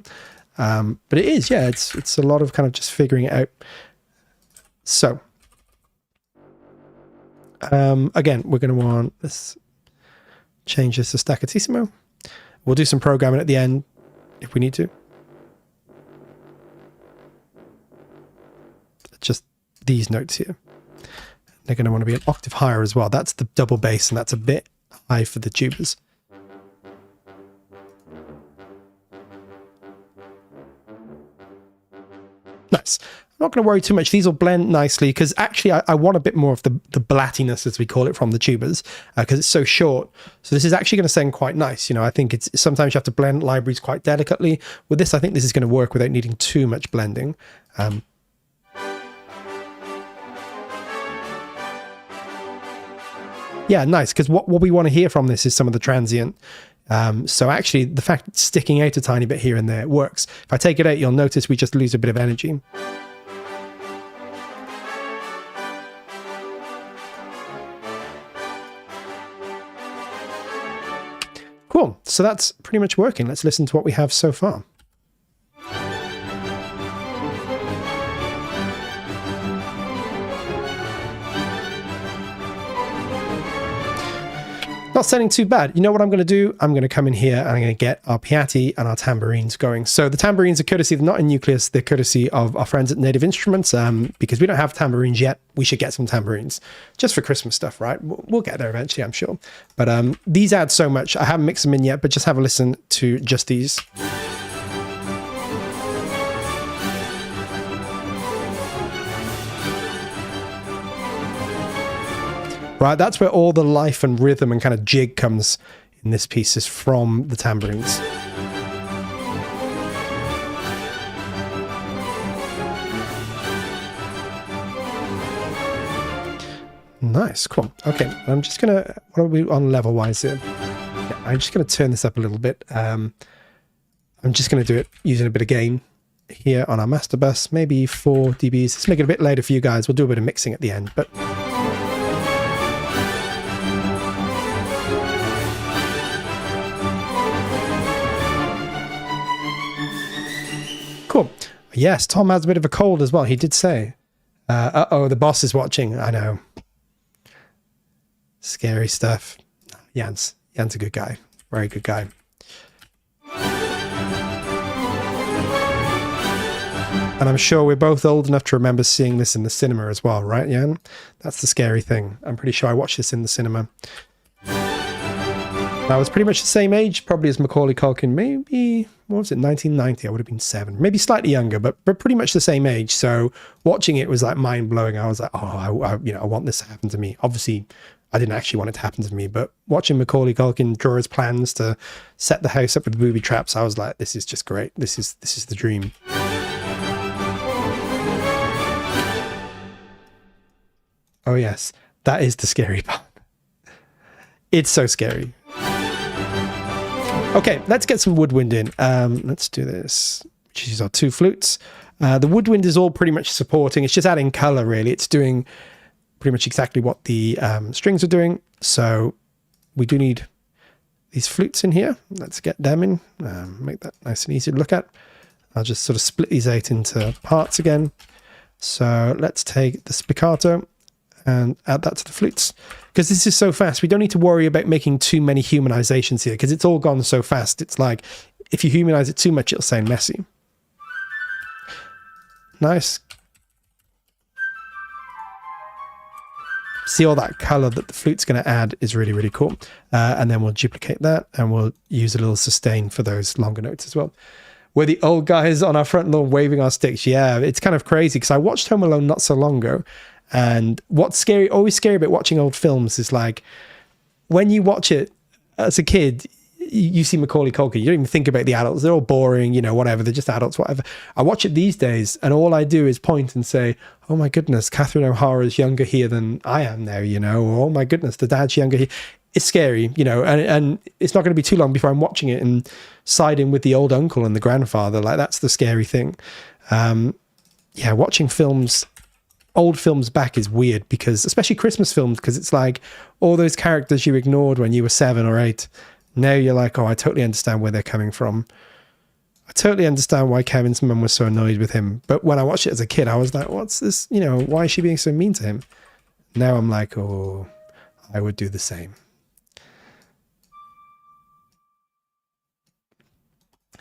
But it is, yeah, it's a lot of kind of just figuring it out. So, again, we're going to want this, change this to staccatissimo. We'll do some programming at the end if we need to. Just these notes here. they're going to want to be an octave higher as well. That's the double bass, and that's a bit high for the tubas. Nice. I'm not going to worry too much. These will blend nicely because actually I want a bit more of the blattiness, as we call it, from the tubas because it's so short. So this is actually going to sound quite nice. You know, I think it's sometimes you have to blend libraries quite delicately. With this, I think this is going to work without needing too much blending. Yeah, nice, because what we want to hear from this is some of the transient. So actually, the fact it's sticking out a tiny bit here and there works. If I take it out, you'll notice we just lose a bit of energy. Cool, so that's pretty much working. Let's listen to what we have so far. Not sounding too bad. You know what I'm going to do? I'm going to come in here and I'm going to get our piatti and our tambourines going. So the tambourines are courtesy, not in Nucleus, they're courtesy of our friends at Native Instruments, because we don't have tambourines yet. We should get some tambourines just for Christmas stuff, right? We'll get there eventually, I'm sure. But these add so much. I haven't mixed them in yet, but just have a listen to just these. Right, that's where all the life and rhythm and kind of jig comes in this piece, is from the tambourines. Nice, cool. Okay, I'm just gonna, what are we on level wise here? Yeah, I'm just gonna turn this up a little bit. I'm just gonna do it using a bit of gain here on our master bus, maybe 4 dBs. Let's make it a bit later for you guys. We'll do a bit of mixing at the end, but. Cool. Yes, Tom has a bit of a cold as well. He did say. Uh-oh, the boss is watching. I know. Scary stuff. Jan's a good guy. Very good guy. And I'm sure we're both old enough to remember seeing this in the cinema as well, right, Jan? That's the scary thing. I'm pretty sure I watched this in the cinema. I was pretty much the same age, probably as Macaulay Culkin. Maybe, what was it, 1990? I would have been 7. Maybe slightly younger, but pretty much the same age. So watching it was like mind-blowing. I was like, oh, I want this to happen to me. Obviously, I didn't actually want it to happen to me, but watching Macaulay Culkin draw his plans to set the house up with booby traps, I was like, this is just great. This is the dream. Oh yes, that is the scary part. It's so scary. Okay, let's get some woodwind in. Let's do this. These are 2 flutes. The woodwind is all pretty much supporting. It's just adding color, really. It's doing pretty much exactly what the strings are doing. So we do need these flutes in here. Let's get them in. Make that nice and easy to look at. I'll just sort of split these out into parts again. So let's take the spiccato and add that to the flutes. Because this is so fast, we don't need to worry about making too many humanizations here, because it's all gone so fast. It's like, if you humanize it too much, it'll sound messy. Nice. See all that color that the flute's going to add is really, really cool. And then we'll duplicate that, and we'll use a little sustain for those longer notes as well. We're the old guys on our front lawn waving our sticks. Yeah, it's kind of crazy, because I watched Home Alone not so long ago. And what's scary, always scary about watching old films is like, when you watch it as a kid, you see Macaulay Culkin, you don't even think about the adults. They're all boring, you know, whatever. They're just adults, whatever. I watch it these days, and all I do is point and say, oh my goodness, Catherine O'Hara's younger here than I am now, you know, or oh my goodness, the dad's younger here. It's scary, you know, and it's not going to be too long before I'm watching it and siding with the old uncle and the grandfather. Like, that's the scary thing. Yeah, watching films, old films back is weird, because especially Christmas films, because it's like all those characters you ignored when you were 7 or 8. Now you're like, oh, I totally understand where they're coming from. I totally understand why Kevin's mum was so annoyed with him. But when I watched it as a kid, I was like, what's this? You know, why is she being so mean to him? Now I'm like, oh, I would do the same.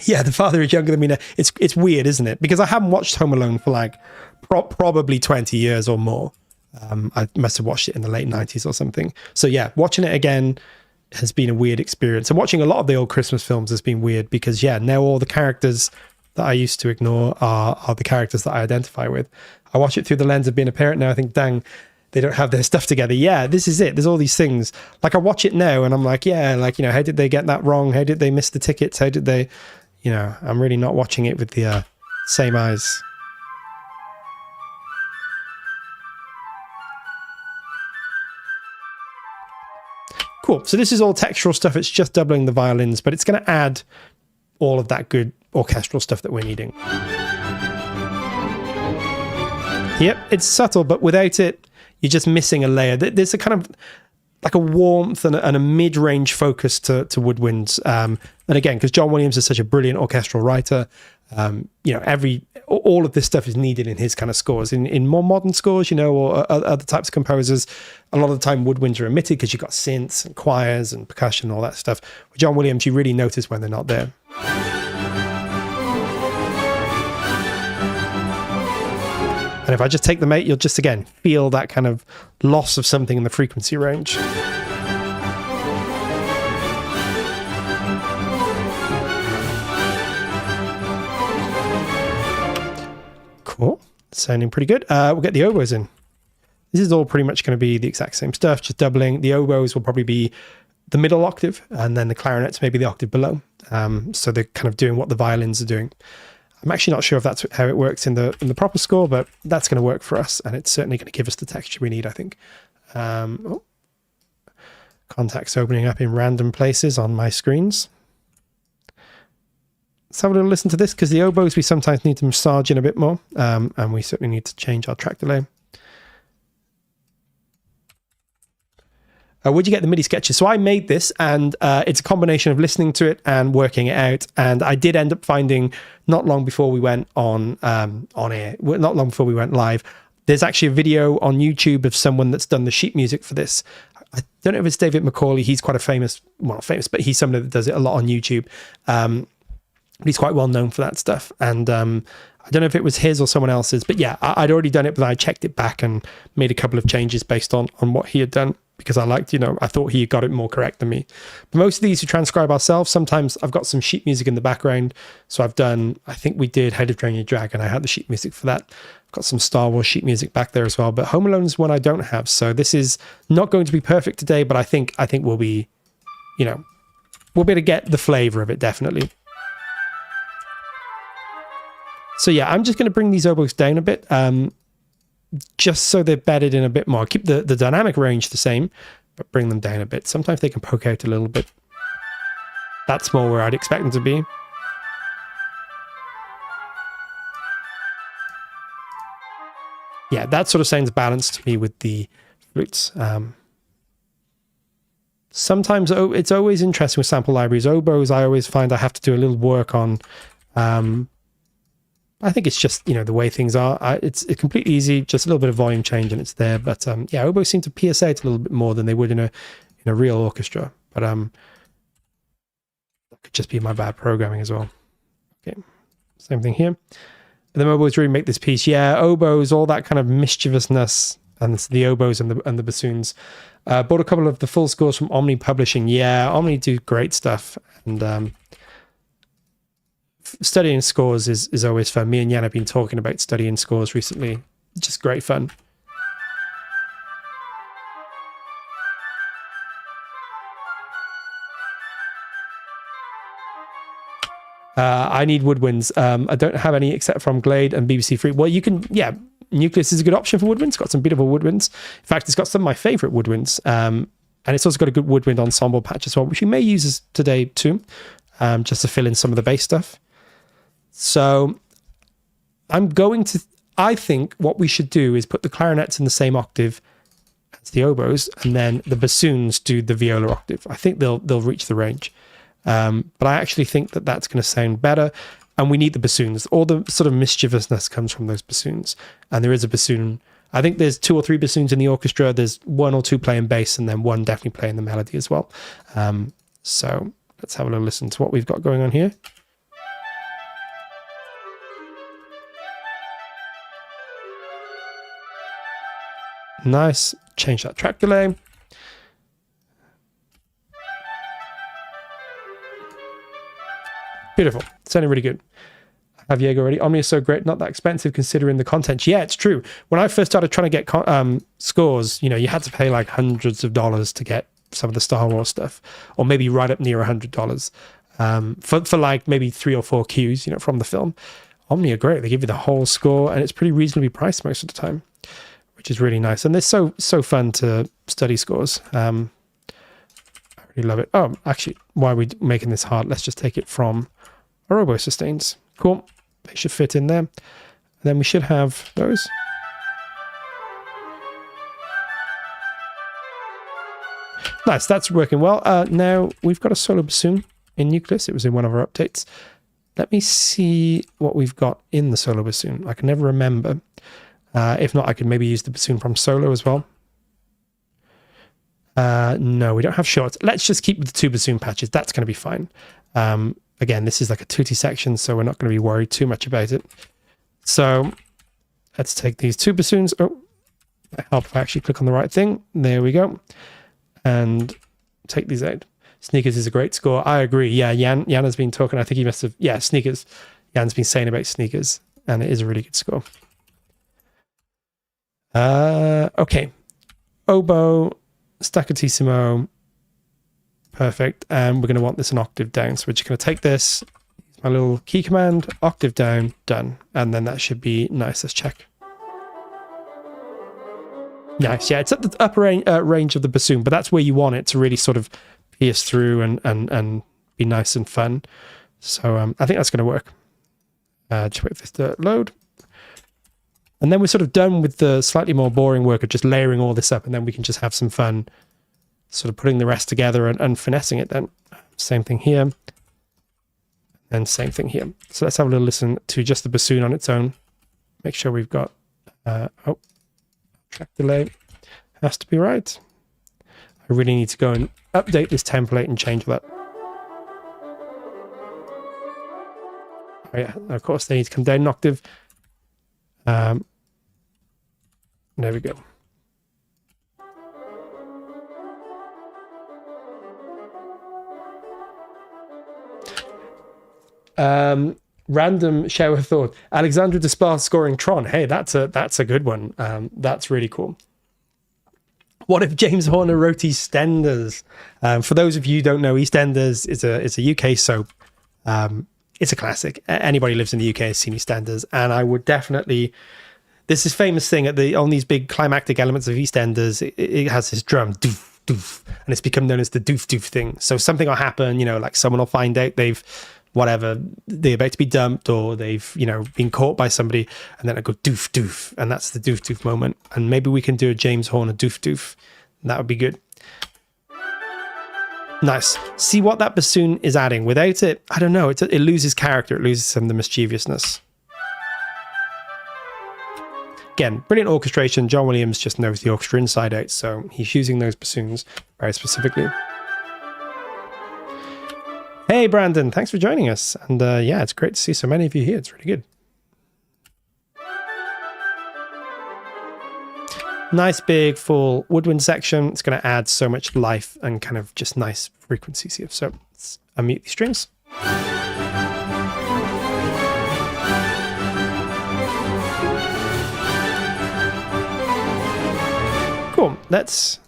Yeah, the father is younger than me now. It's weird, isn't it? Because I haven't watched Home Alone for like probably 20 years or more. I must have watched it in the late 90s or something. So yeah, watching it again has been a weird experience. And watching a lot of the old Christmas films has been weird because, yeah, now all the characters that I used to ignore are the characters that I identify with. I watch it through the lens of being a parent now. I think, dang, they don't have their stuff together. Yeah, this is it. There's all these things. Like, I watch it now and I'm like, yeah, like, you know, how did they get that wrong? How did they miss the tickets? How did they, you know, I'm really not watching it with the same eyes. Cool. So this is all textural stuff. It's just doubling the violins, but it's going to add all of that good orchestral stuff that we're needing. Yep, it's subtle, but without it, you're just missing a layer. There's a kind of like a warmth and a mid-range focus to Woodwinds. And again, because John Williams is such a brilliant orchestral writer, you know, all of this stuff is needed in his kind of scores. In more modern scores, you know, or other types of composers, a lot of the time woodwinds are omitted because you've got synths and choirs and percussion and all that stuff. With John Williams, you really notice when they're not there. And if I just take them out, you'll just, again, feel that kind of loss of something in the frequency range. Cool. Sounding pretty good. We'll get the oboes in. This is all pretty much going to be the exact same stuff, just doubling. The oboes will probably be the middle octave, and then the clarinets maybe the octave below. So they're kind of doing what the violins are doing. I'm actually not sure if that's how it works in the proper score, but that's going to work for us, and it's certainly going to give us the texture we need, I think. Contacts opening up in random places on my screens. Let's have a little listen to this, because the oboes we sometimes need to massage in a bit more, and we certainly need to change our track delay. Where'd you get the MIDI sketches? So I made this, and it's a combination of listening to it and working it out. And I did end up finding, not long before we went on air, not long before we went live, there's actually a video on YouTube of someone that's done the sheet music for this. I don't know if it's David McCauley. He's quite a famous, well, not famous, but he's someone that does it a lot on YouTube. He's quite well known for that stuff. And I don't know if it was his or someone else's, but yeah, I'd already done it, but I checked it back and made a couple of changes based on what he had done, because I liked, you know, I thought he got it more correct than me. But most of these we transcribe ourselves. Sometimes I've got some sheet music in the background. So I've done, I think we did How to Train Your Dragon. I had the sheet music for that. I've got some Star Wars sheet music back there as well. But Home Alone is one I don't have. So this is not going to be perfect today, but I think we'll be, you know, we'll be able to get the flavor of it, definitely. So yeah, I'm just going to bring these oboes down a bit, just so they're bedded in a bit more. Keep the dynamic range the same, but bring them down a bit. Sometimes they can poke out a little bit. That's more where I'd expect them to be. Yeah, that sort of sounds balanced to me with the flutes. Sometimes it's always interesting with sample libraries. Oboes, I always find I have to do a little work on. I think it's just, you know, the way things are. It's completely easy, just a little bit of volume change and it's there. But yeah, oboes seem to pierce out a little bit more than they would in a real orchestra. But that could just be my bad programming as well. Okay, same thing here. And the oboes really make this piece. Yeah, oboes, all that kind of mischievousness, and the oboes and the bassoons. Bought a couple of the full scores from Omni Publishing. Yeah, Omni do great stuff. And studying scores is always fun. Me and Jan have been talking about studying scores recently. Just great fun. I need woodwinds. I don't have any except from Glade and BBC Free. Well, you can, yeah, Nucleus is a good option for woodwinds. It's got some beautiful woodwinds. In fact, it's got some of my favorite woodwinds. And it's also got a good woodwind ensemble patch as well, which we may use today too, just to fill in some of the bass stuff. So I think what we should do is put the clarinets in the same octave as the oboes, and then the bassoons do the viola octave. I think they'll reach the range. But I actually think that that's going to sound better, and we need the bassoons. All the sort of mischievousness comes from those bassoons, and there is a bassoon. I think there's 2 or 3 bassoons in the orchestra. There's 1 or 2 playing bass, and then 1 definitely playing the melody as well. So let's have a little listen to what we've got going on here. Nice. Change that track delay. Beautiful. Sounding really good. Have Jaeger already. Omni is so great, not that expensive considering the content. Yeah, it's true. When I first started trying to get scores, you know, you had to pay like hundreds of dollars to get some of the Star Wars stuff, or maybe right up near $100 for like maybe 3 or 4 cues, you know, from the film. Omni are great. They give you the whole score, and it's pretty reasonably priced most of the time, which is really nice. And they're so fun to study scores. I really love it. Oh, actually, why are we making this hard? Let's just take it from our oboe sustains. Cool. They should fit in there. And then we should have those. Nice, that's working well. Now we've got a solo bassoon in Nucleus. It was in one of our updates. Let me see what we've got in the solo bassoon. I can never remember. If not, I could maybe use the bassoon from solo as well. No, we don't have shorts. Let's just keep the 2 bassoon patches. That's going to be fine. Again, this is like a tutti section, so we're not going to be worried too much about it. So let's take these 2 bassoons. Oh, that helped if I actually click on the right thing. There we go. And take these out. Sneakers is a great score. I agree. Yeah, Jan has been talking. I think he must have. Yeah, Sneakers. Jan's been saying about Sneakers, and it is a really good score. Okay. Oboe, staccatissimo. Perfect. And we're going to want this an octave down. So we're just going to take this, my little key command, octave down, done. And then that should be nice. Let's check. Nice. Yeah, it's at the upper range of the bassoon, but that's where you want it to really sort of pierce through and be nice and fun. So I think that's going to work. Just wait for this to load. And then we're sort of done with the slightly more boring work of just layering all this up, and then we can just have some fun sort of putting the rest together and finessing it then. Same thing here. And same thing here. So let's have a little listen to just the bassoon on its own. Make sure we've got... track delay. Has to be right. I really need to go and update this template and change that. Oh yeah, of course they need to come down an octave. There we go. Random shower thought. Alexandra Despard scoring Tron. Hey, that's a good one. That's really cool. What if James Horner wrote EastEnders? For those of you who don't know, EastEnders is a UK soap. It's a classic. Anybody who lives in the UK has seen EastEnders, and I would definitely. There's this famous thing on these big climactic elements of EastEnders. It has this drum, doof doof, and it's become known as the doof doof thing. So something will happen, you know, like someone will find out they're about to be dumped, or they've, you know, been caught by somebody, and then I go doof doof, and that's the doof doof moment. And maybe we can do a James Horner doof doof. That would be good. Nice. See what that bassoon is adding. Without it, I don't know. It loses character. It loses some of the mischievousness. Again, brilliant orchestration. John Williams just knows the orchestra inside out, so he's using those bassoons very specifically. Hey, Brandon, thanks for joining us. And yeah, it's great to see so many of you here. It's really good. Nice, big, full woodwind section. It's going to add so much life and kind of just nice frequencies here. So let's unmute these strings. Cool. Let's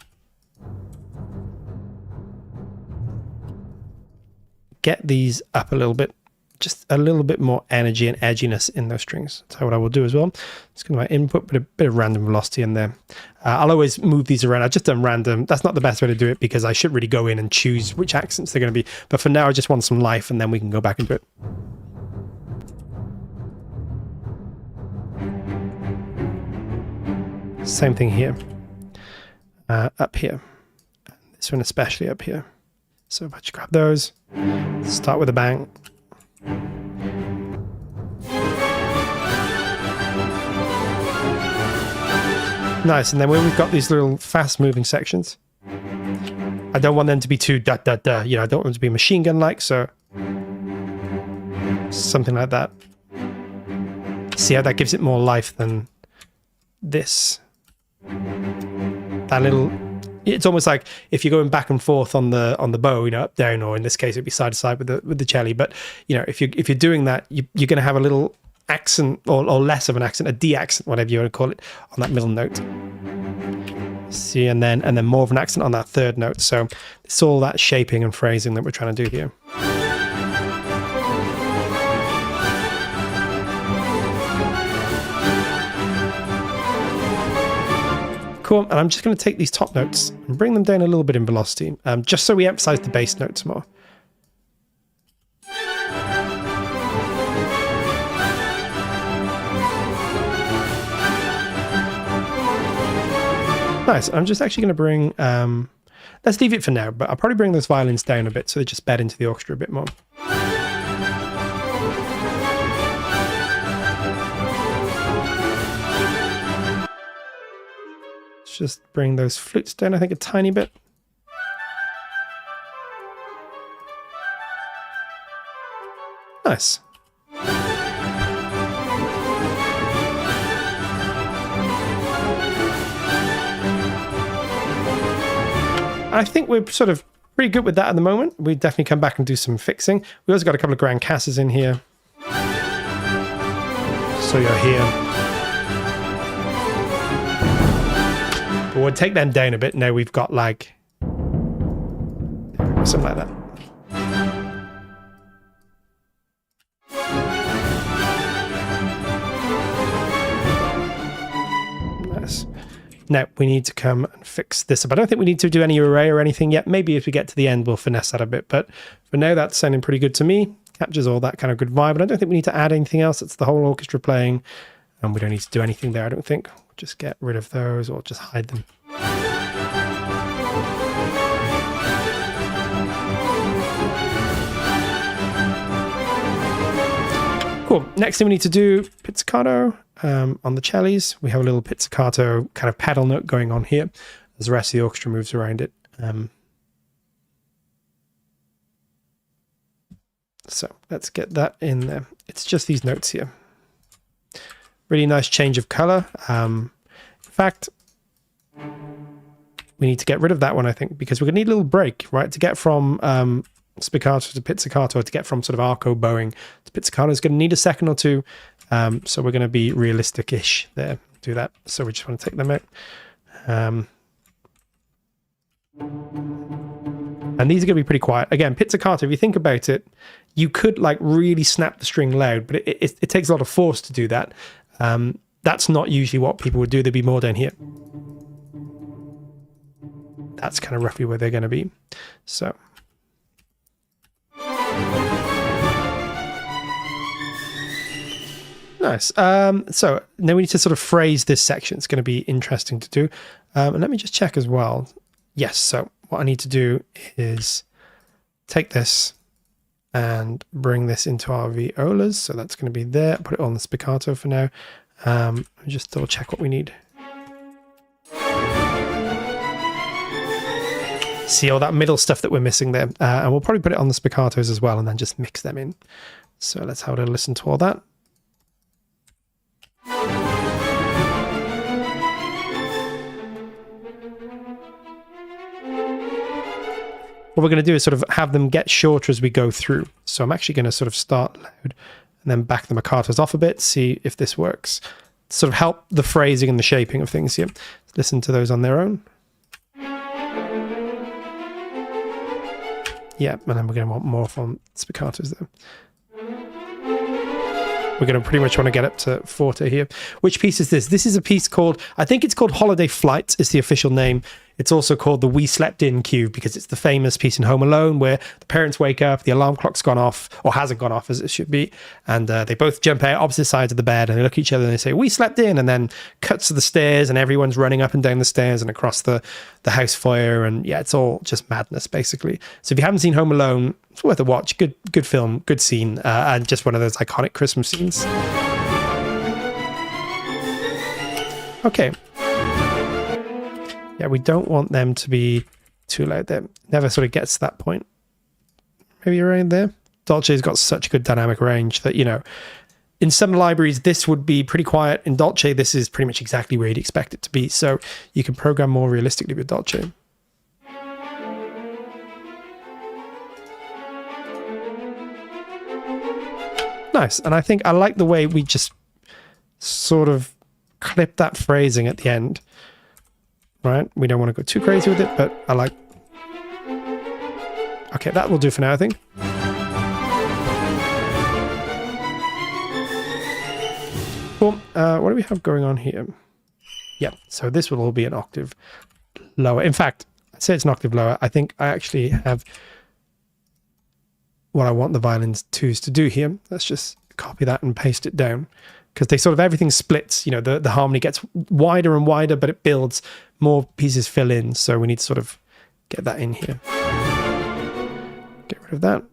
get these up a little bit, just a little bit more energy and edginess in those strings. That's what I will do as well. Just going to input, put a bit of random velocity in there. I'll always move these around. I've just done random. That's not the best way to do it because I should really go in and choose which accents they're going to be. But for now, I just want some life, and then we can go back into it. Same thing here. Up here. This one especially up here. So if I just grab those, start with a bang. Nice, and then when we've got these little fast moving sections, I don't want them to be too da da da, you know, I don't want them to be machine gun like, so something like that. See how that gives it more life than this. that little, it's almost like if you're going back and forth on the bow, you know, up, down, or in this case, it'd be side to side with the cello. But, you know, if you're doing that, you're going to have a little accent or less of an accent, a D accent, whatever you want to call it, on that middle note. See, and then more of an accent on that third note. So it's all that shaping and phrasing that we're trying to do here. Cool, and I'm just going to take these top notes and bring them down a little bit in velocity, just so we emphasize the bass notes more. Nice. I'm just actually going to bring, let's leave it for now, but I'll probably bring those violins down a bit so they just bed into the orchestra a bit more. Just bring those flutes down, I think, a tiny bit. Nice. I think we're sort of pretty good with that at the moment. We definitely come back and do some fixing. We also got a couple of grand casses in here. So you're here. But we'll take them down a bit. Now we've got like something like that. Nice. Now we need to come and fix this up. I don't think we need to do any array or anything yet. Maybe if we get to the end, we'll finesse that a bit. But for now, that's sounding pretty good to me. Captures all that kind of good vibe. But I don't think we need to add anything else. It's the whole orchestra playing. And we don't need to do anything there, I don't think. Just get rid of those or just hide them. Cool. Next thing we need to do, pizzicato on the cellos. We have a little pizzicato kind of pedal note going on here as the rest of the orchestra moves around it. So let's get that in there. It's just these notes here. Really nice change of color. In fact, we need to get rid of that one, I think, because we're going to need a little break, right? To get from spiccato to pizzicato, to get from sort of arco bowing to pizzicato is going to need a second or two. So we're going to be realistic-ish there. Do that. So we just want to take them out. And these are going to be pretty quiet. Again, pizzicato, if you think about it, you could like really snap the string loud, but it takes a lot of force to do that. That's not usually what people would do. They'd be more down here. That's kind of roughly where they're going to be. So. Nice. So now we need to sort of phrase this section. It's going to be interesting to do. And let me just check as well. Yes. So what I need to do is take this and bring this into our violas. So that's going to be there. Put it on the spiccato for now. Just double check what we need. See all that middle stuff that we're missing there. And we'll probably put it on the spiccatos as well and then just mix them in. So let's have a listen to all that. What we're going to do is sort of have them get shorter as we go through. So I'm actually going to sort of start loud and then back the moccatos off a bit, see if this works. Sort of help the phrasing and the shaping of things here. Let's listen to those on their own. Yeah, and then we're going to want more from spiccatos there. We're going to pretty much want to get up to forte here. Which piece is this? This is a piece called, I think it's called Holiday Flight is the official name. It's also called the We Slept In cue because it's the famous piece in Home Alone where the parents wake up, the alarm clock's gone off, or hasn't gone off as it should be, and they both jump out opposite sides of the bed and they look at each other and they say, "We slept in," and then cuts to the stairs and everyone's running up and down the stairs and across the house foyer, and yeah, it's all just madness basically. So if you haven't seen Home Alone, it's worth a watch. Good film, good scene, and just one of those iconic Christmas scenes. Okay. Yeah, we don't want them to be too loud there. Never sort of gets to that point. Maybe around there. Dolce's got such good dynamic range that, you know, in some libraries, this would be pretty quiet. In Dolce, this is pretty much exactly where you'd expect it to be. So you can program more realistically with Dolce. Nice. And I think I like the way we just sort of clip that phrasing at the end. Right? We don't want to go too crazy with it, but I like... Okay, that will do for now, I think. Cool. What do we have going on here? Yeah, so this will all be an octave lower. In fact, I'd say it's an octave lower. I think I actually have what I want the violins twos to do here. Let's just copy that and paste it down, because they sort of, everything splits. You know, the harmony gets wider and wider, but it builds, more pieces fill in. So we need to sort of get that in here. Get rid of that.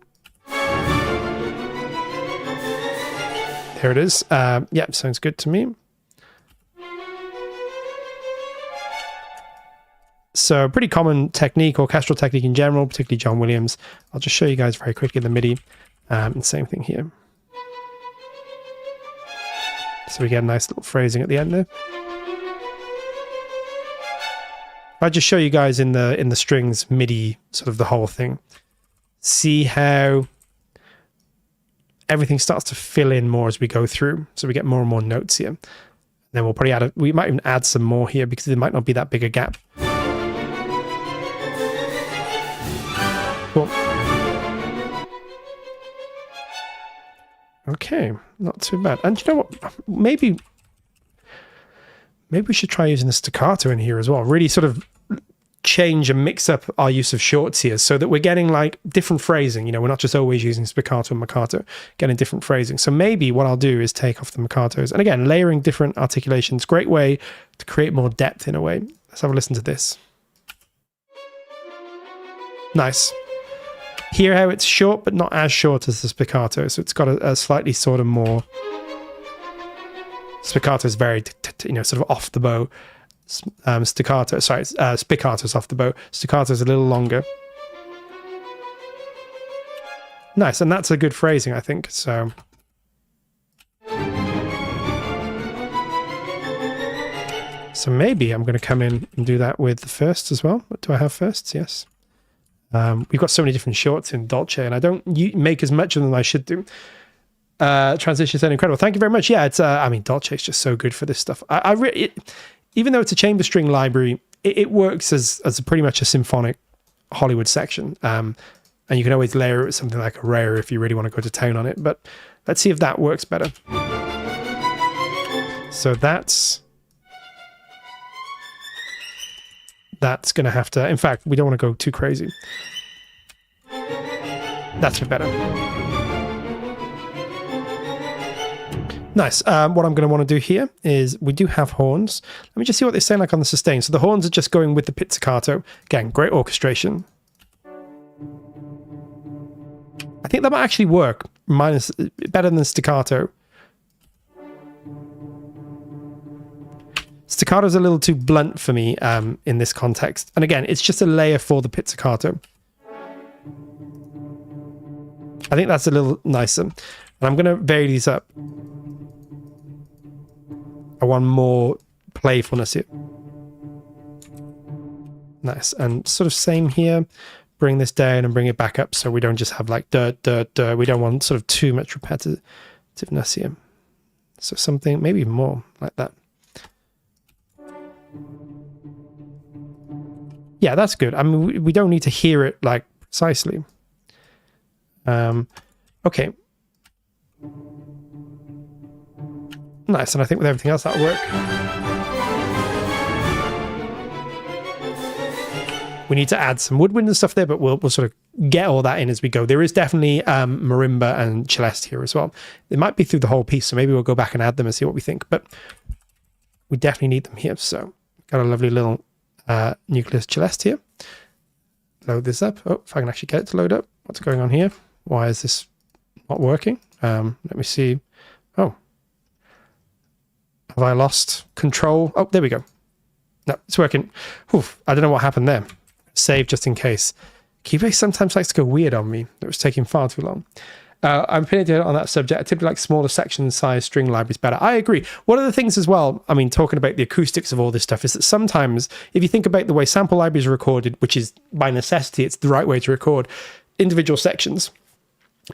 There it is. Yeah, sounds good to me. So pretty common technique, orchestral technique in general, particularly John Williams. I'll just show you guys very quickly the MIDI. And same thing here. So we get a nice little phrasing at the end there. I'll just show you guys in the strings MIDI, sort of the whole thing. See how everything starts to fill in more as we go through. So we get more and more notes here. Then we'll probably add we might even add some more here because there might not be that big a gap. Cool. Okay, not too bad. And you know what? Maybe we should try using the staccato in here as well. Really sort of change and mix up our use of shorts here so that we're getting like different phrasing. You know, we're not just always using spiccato and marcato, getting different phrasing. So maybe what I'll do is take off the marcatos. And again, layering different articulations, great way to create more depth in a way. Let's have a listen to this. Nice. Hear how it's short, but not as short as the spiccato. So it's got a slightly sort of more... Spiccato is very, you know, sort of off the bow. Staccato, sorry, spiccato's off the bow. Staccato's a little longer. Nice, and that's a good phrasing, I think. So, maybe I'm going to come in and do that with the firsts as well. Do I have firsts? Yes. We've got so many different shorts in Dolce, and I don't make as much of them as I should do. Transitions sound incredible. Thank you very much. Yeah, it's. I mean, Dolce is just so good for this stuff. Even though it's a chamber string library, it works as pretty much a symphonic Hollywood section. And you can always layer it with something like a rare if you really want to go to town on it. But let's see if that works better. So that's going to have to... In fact, we don't want to go too crazy. That's a bit better. Nice. What I'm going to want to do here is we do have horns. Let me just see what they sound like on the sustain. So the horns are just going with the pizzicato. Again, great orchestration. I think that might actually work. Better than staccato. Staccato's a little too blunt for me in this context. And again, it's just a layer for the pizzicato. I think that's a little nicer. And I'm going to vary these up. I want more playfulness here. Nice. And sort of same here. Bring this down and bring it back up so we don't just have like dirt, dirt, dirt. We don't want sort of too much repetitiveness here. So something, maybe even more like that. Yeah, that's good. I mean, we don't need to hear it like precisely. Okay. Nice, and I think with everything else that'll work. We need to add some woodwind and stuff there, but we'll sort of get all that in as we go. There is definitely marimba and celeste here as well. It might be through the whole piece, so maybe we'll go back and add them and see what we think. But we definitely need them here. So got a lovely little nucleus celeste here. Load this up. Oh, if I can actually get it to load up. What's going on here? Why is this not working? Let me see. Oh. Have I lost control? Oh, there we go. No, it's working. Oof, I don't know what happened there. Save just in case. Keybase sometimes likes to go weird on me. It was taking far too long. I'm opinionated on that subject. I typically like smaller section size string libraries better. I agree. One of the things as well, I mean, talking about the acoustics of all this stuff, is that sometimes if you think about the way sample libraries are recorded, which is by necessity, it's the right way to record individual sections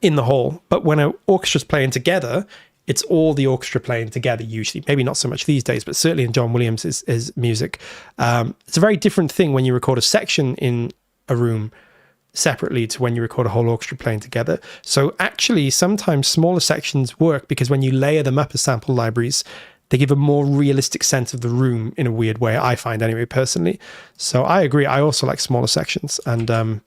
in the whole. But when an orchestra's playing together, it's all the orchestra playing together usually. Maybe not so much these days, but certainly in John Williams' music. It's a very different thing when you record a section in a room separately to when you record a whole orchestra playing together. So actually, sometimes smaller sections work because when you layer them up as sample libraries, they give a more realistic sense of the room in a weird way, I find anyway, personally. So I agree. I also like smaller sections. And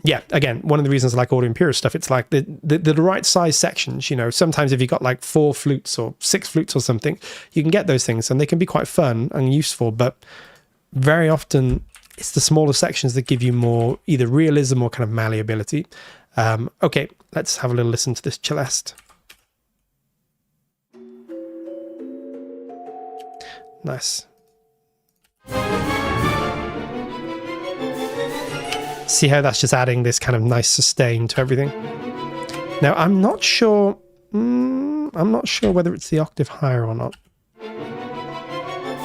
yeah, again, one of the reasons I like all the Imperia stuff, it's like the right size sections, you know, sometimes if you've got like 4 flutes or 6 flutes or something, you can get those things and they can be quite fun and useful, but very often it's the smaller sections that give you more either realism or kind of malleability. Okay, let's have a little listen to this celeste. Nice. See how that's just adding this kind of nice sustain to everything. Now, I'm not sure whether it's the octave higher or not.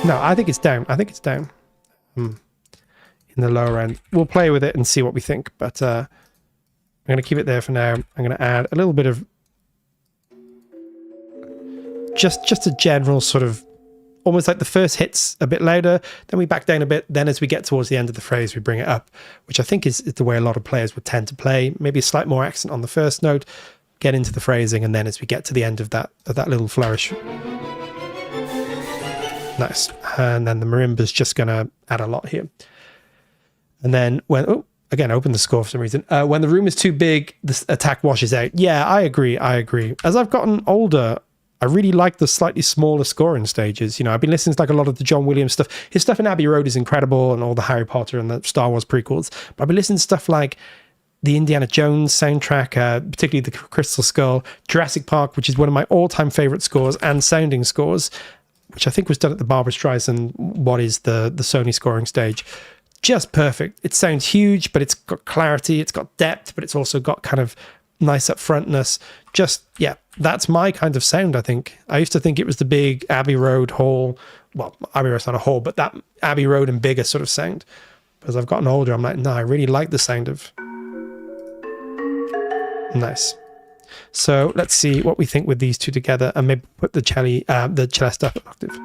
No, I think it's down. I think it's down. In the lower end. We'll play with it and see what we think, but I'm going to keep it there for now. I'm going to add a little bit of just a general sort of almost like the first hit's a bit louder, then we back down a bit, then as we get towards the end of the phrase we bring it up, which I think is the way a lot of players would tend to play. Maybe a slight more accent on the first note, get into the phrasing, and then as we get to the end of that little flourish. Nice. And then the marimba's just going to add a lot here. And then when, again, open the score for some reason. When the room is too big, the attack washes out. Yeah, I agree. As I've gotten older, I really like the slightly smaller scoring stages. You know, I've been listening to like a lot of the John Williams stuff. His stuff in Abbey Road is incredible, and all the Harry Potter and the Star Wars prequels. But I've been listening to stuff like the Indiana Jones soundtrack, particularly the Crystal Skull, Jurassic Park, which is one of my all-time favorite scores and sounding scores, which I think was done at the Barbra Streisand, what is the Sony scoring stage. Just perfect. It sounds huge, but it's got clarity, it's got depth, but it's also got kind of nice upfrontness. Just, yeah, that's my kind of sound, I think. I used to think it was the big Abbey Road hall. Well, Abbey Road's not a hall, but that Abbey Road and bigger sort of sound. But as I've gotten older, I'm like, no, I really like the sound of... Nice. So let's see what we think with these two together, and maybe put the celeste up an octave.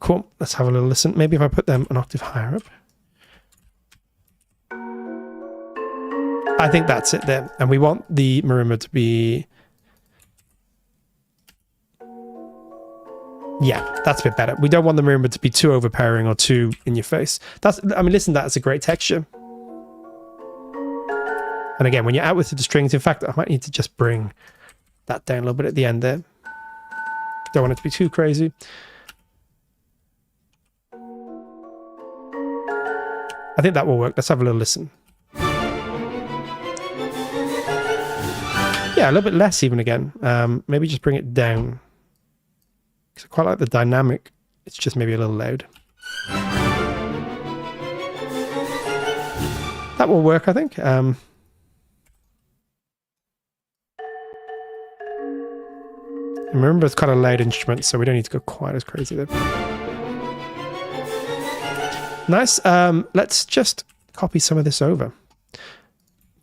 Cool. Let's have a little listen. Maybe if I put them an octave higher up. I think that's it there. And we want the marimba to be... Yeah, that's a bit better. We don't want the marimba to be too overpowering or too in your face. I mean, listen, that's a great texture. And again, when you're out with the strings, in fact, I might need to just bring that down a little bit at the end there. Don't want it to be too crazy. I think that will work. Let's have a little listen. Yeah, a little bit less even again. Maybe just bring it down. Because I quite like the dynamic. It's just maybe a little loud. That will work, I think. Remember, it's kind of loud instrument, so we don't need to go quite as crazy there. Nice. Let's just copy some of this over.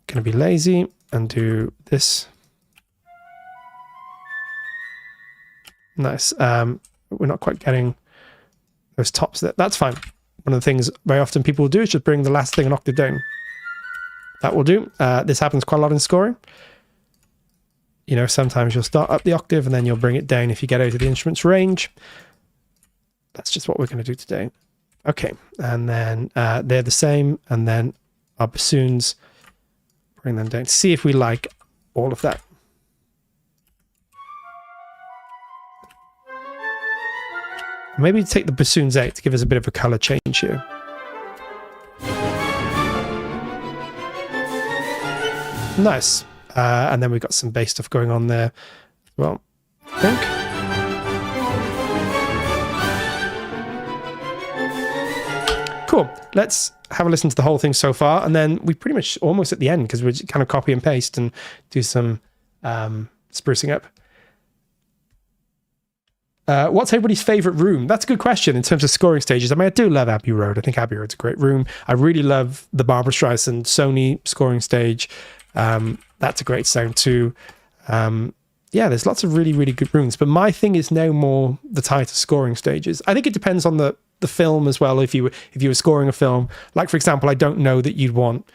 Gonna be lazy and do this. Nice. We're not quite getting those tops there. That's fine. One of the things very often people will do is just bring the last thing an octave down. That will do. This happens quite a lot in scoring. You know, sometimes you'll start up the octave and then you'll bring it down if you get out of the instrument's range. That's just what we're going to do today. Okay, and then they're the same, and then our bassoons, bring them down. See if we like all of that. Maybe take the bassoons out to give us a bit of a color change here. Nice. And then we've got some bass stuff going on there as well, I think. Cool. Let's have a listen to the whole thing so far, and then we pretty much almost at the end because we're just kind of copy and paste and do some sprucing up. What's everybody's favorite room? That's a good question in terms of scoring stages. I mean, I do love Abbey Road. I think Abbey Road's a great room. I really love the Barbra Streisand Sony scoring stage. That's a great sound too. Yeah, there's lots of really, really good rooms. But my thing is now more the tighter scoring stages. I think it depends on the film as well. If you were scoring a film, like for example, I don't know that you'd want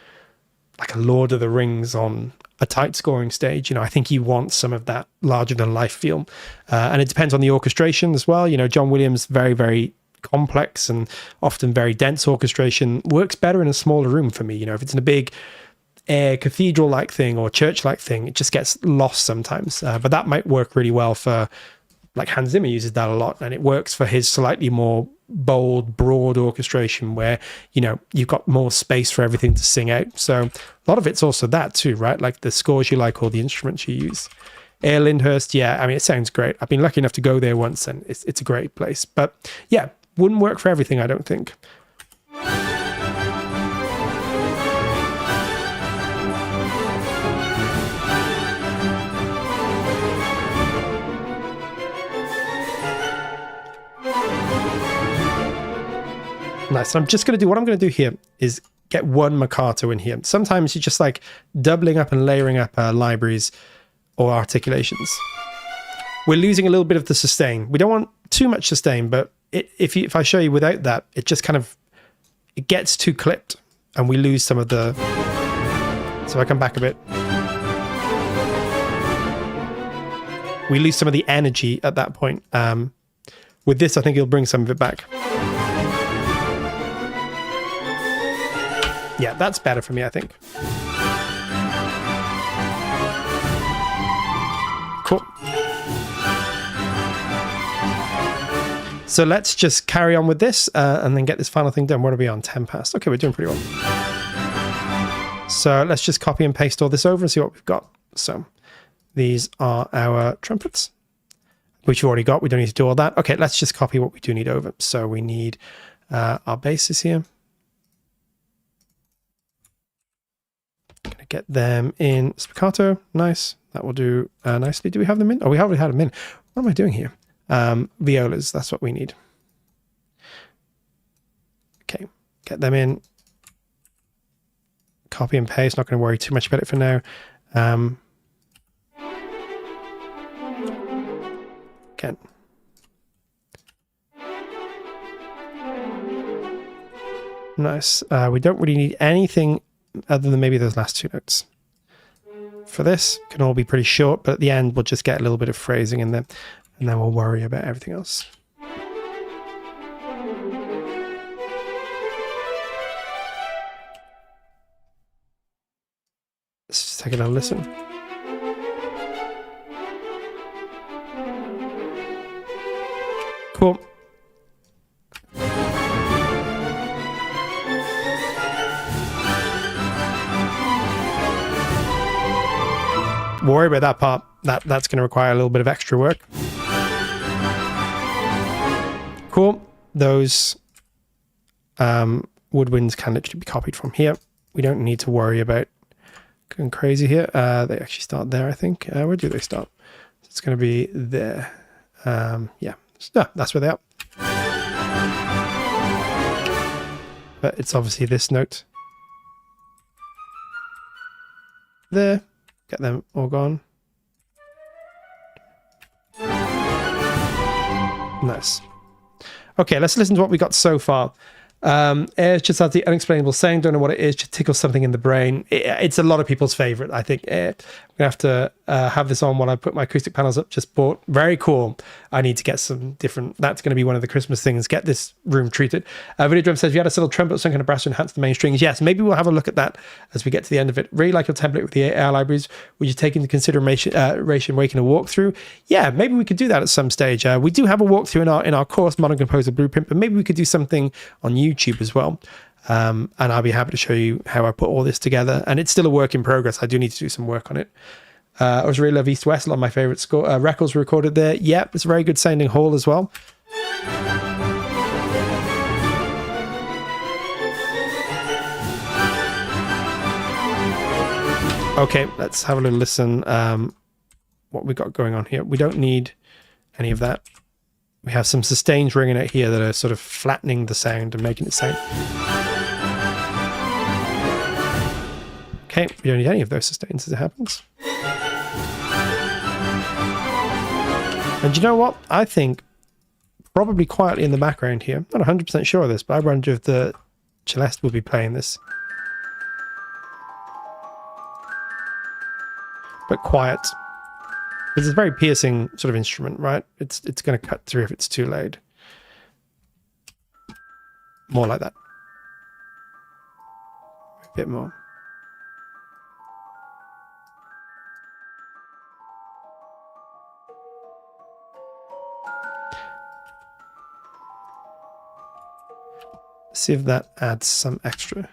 like a Lord of the Rings on a tight scoring stage. You know, I think you want some of that larger than life feel. And it depends on the orchestration as well. You know, John Williams, very, very complex and often very dense orchestration works better in a smaller room for me. You know, if it's in a big cathedral-like thing or church-like thing, it just gets lost sometimes. But that might work really well for, like Hans Zimmer uses that a lot, and it works for his slightly more bold, broad orchestration where, you know, you've got more space for everything to sing out. So a lot of it's also that too, right? Like the scores you like or the instruments you use. Air Lyndhurst, yeah, I mean, it sounds great. I've been lucky enough to go there once, and it's a great place. But yeah, wouldn't work for everything, I don't think. Nice. So I'm just going to do, what I'm going to do here is get one Maccato in here. Sometimes you're just like doubling up and layering up libraries or articulations. We're losing a little bit of the sustain. We don't want too much sustain, but if I show you without that, it just kind of, it gets too clipped and we lose some of the, so I come back a bit. We lose some of the energy at that point. With this, I think it'll bring some of it back. Yeah, that's better for me, I think. Cool. So let's just carry on with this and then get this final thing done. What are we on? 10 past. Okay, we're doing pretty well. So let's just copy and paste all this over and see what we've got. So these are our trumpets, which we've already got. We don't need to do all that. Okay, let's just copy what we do need over. So we need our basses here. Gonna get them in spiccato. Nice. That will do nicely. Do we have them in? Oh, we already had them in. What am I doing here? Violas. That's what we need. Okay. Get them in. Copy and paste. Not going to worry too much about it for now. Again. Nice. We don't really need anything other than maybe those last two notes. For this, can all be pretty short, but at the end we'll just get a little bit of phrasing in there, and then we'll worry about everything else. Let's just take another listen. Cool. Worry about that part. That's going to require a little bit of extra work. Cool. Those woodwinds can literally be copied from here. We don't need to worry about going crazy here. They actually start there, I think. Where do they start? It's going to be there. Yeah, that's where they are. But it's obviously this note. There. Get them all gone. Nice. Okay, let's listen to what we got so far. Air just has the unexplainable sound. Don't know what it is. Just tickles something in the brain. It's a lot of people's favorite, I think. I'm gonna have to have this on when I put my acoustic panels up. Just bought. Very cool. I need to get some different. That's going to be one of the Christmas things. Get this room treated. Video Drum says, if you had a little trumpet or some kind of brass to enhance the main strings, yes, maybe we'll have a look at that as we get to the end of it. Really like your template with the air libraries. Would you take into consideration making a walkthrough? Yeah, maybe we could do that at some stage. We do have a walkthrough in our course, Modern Composer Blueprint, but maybe we could do something on YouTube as well. And I'll be happy to show you how I put all this together. And it's still a work in progress. I do need to do some work on it. I was really love East West. A lot of my favorite records were recorded there. Yep, it's a very good sounding hall as well. Okay, let's have a little listen. What we got going on here. We don't need any of that. We have some sustains ringing out here that are sort of flattening the sound and making it sound. Okay, we don't need any of those sustains as it happens. And you know what? I think probably quietly in the background here, not 100% sure of this, but I wonder if the celeste will be playing this. But quiet. Because it's a very piercing sort of instrument, right? It's going to cut through if it's too loud. More like that. A bit more. See if that adds some extra.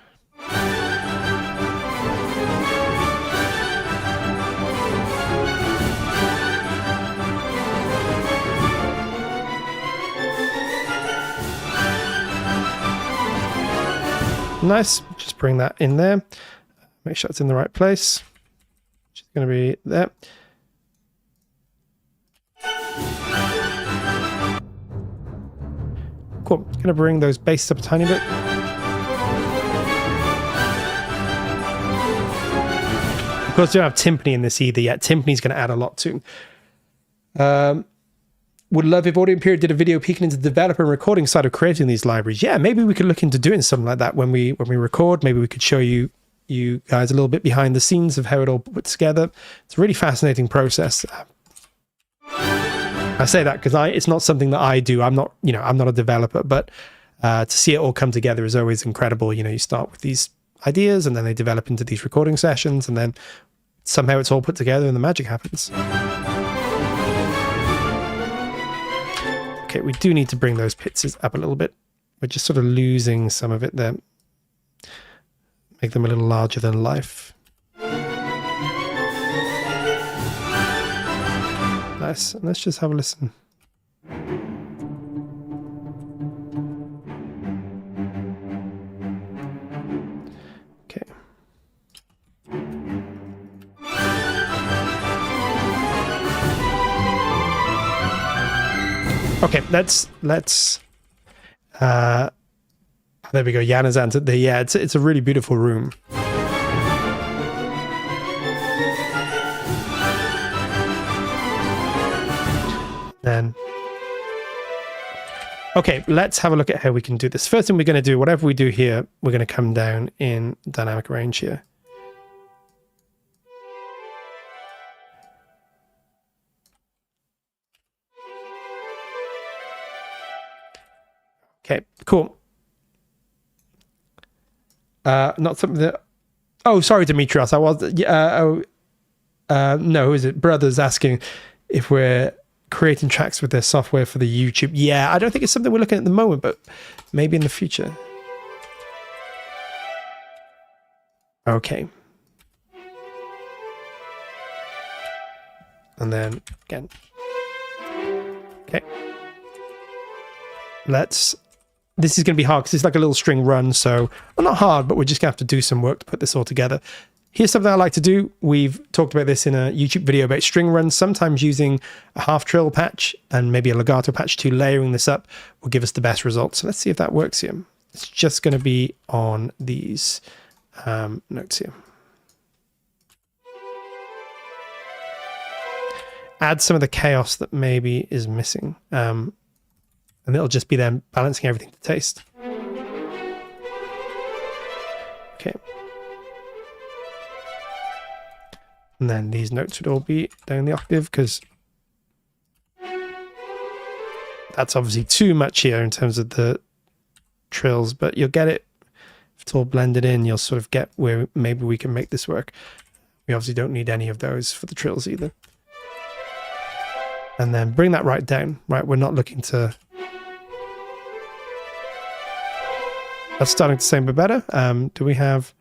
Nice. Just bring that in there. Make sure it's in the right place. Which is going to be there. Cool. Going to bring those basses up a tiny bit. Of course, we don't have timpani in this either yet. Timpani's going to add a lot too. Would love if Audio Imperia did a video peeking into the developer and recording side of creating these libraries. Yeah, maybe we could look into doing something like that when we record. Maybe we could show you guys a little bit behind the scenes of how it all put together. It's a really fascinating process. I say that because it's not something that I do. I'm not a developer, but to see it all come together is always incredible. You know, you start with these ideas and then they develop into these recording sessions and then somehow it's all put together and the magic happens. Okay, we do need to bring those pitches up a little bit. We're just sort of losing some of it there. Make them a little larger than life. Nice. And let's just have a listen. Okay. Okay, let's there we go. Yana's answered there. Yeah, it's a really beautiful room. Then okay, let's have a look at how we can do this. First thing we're going to do, whatever we do here, we're going to come down in dynamic range here. Okay, cool. Not something that... Oh, sorry, Demetrios. I was... no, who is it? Brothers asking if we're creating tracks with their software for the YouTube. Yeah, I don't think it's something we're looking at the moment, but maybe in the future. Okay. And then, again. Okay. This is going to be hard because it's like a little string run, so, well, not hard, but we're just going to have to do some work to put this all together. Here's something I like to do. We've talked about this in a YouTube video about string runs, sometimes using a half trill patch and maybe a legato patch too. Layering this up will give us the best results. So let's see if that works here. It's just going to be on these notes here. Add some of the chaos that maybe is missing. And it'll just be them balancing everything to taste. Okay. And then these notes would all be down the octave because that's obviously too much here in terms of the trills, but you'll get it. If it's all blended in, you'll sort of get where maybe we can make this work. We obviously don't need any of those for the trills either. And then bring that right down, right? We're not looking to... That's starting to sound a bit better. Do we have...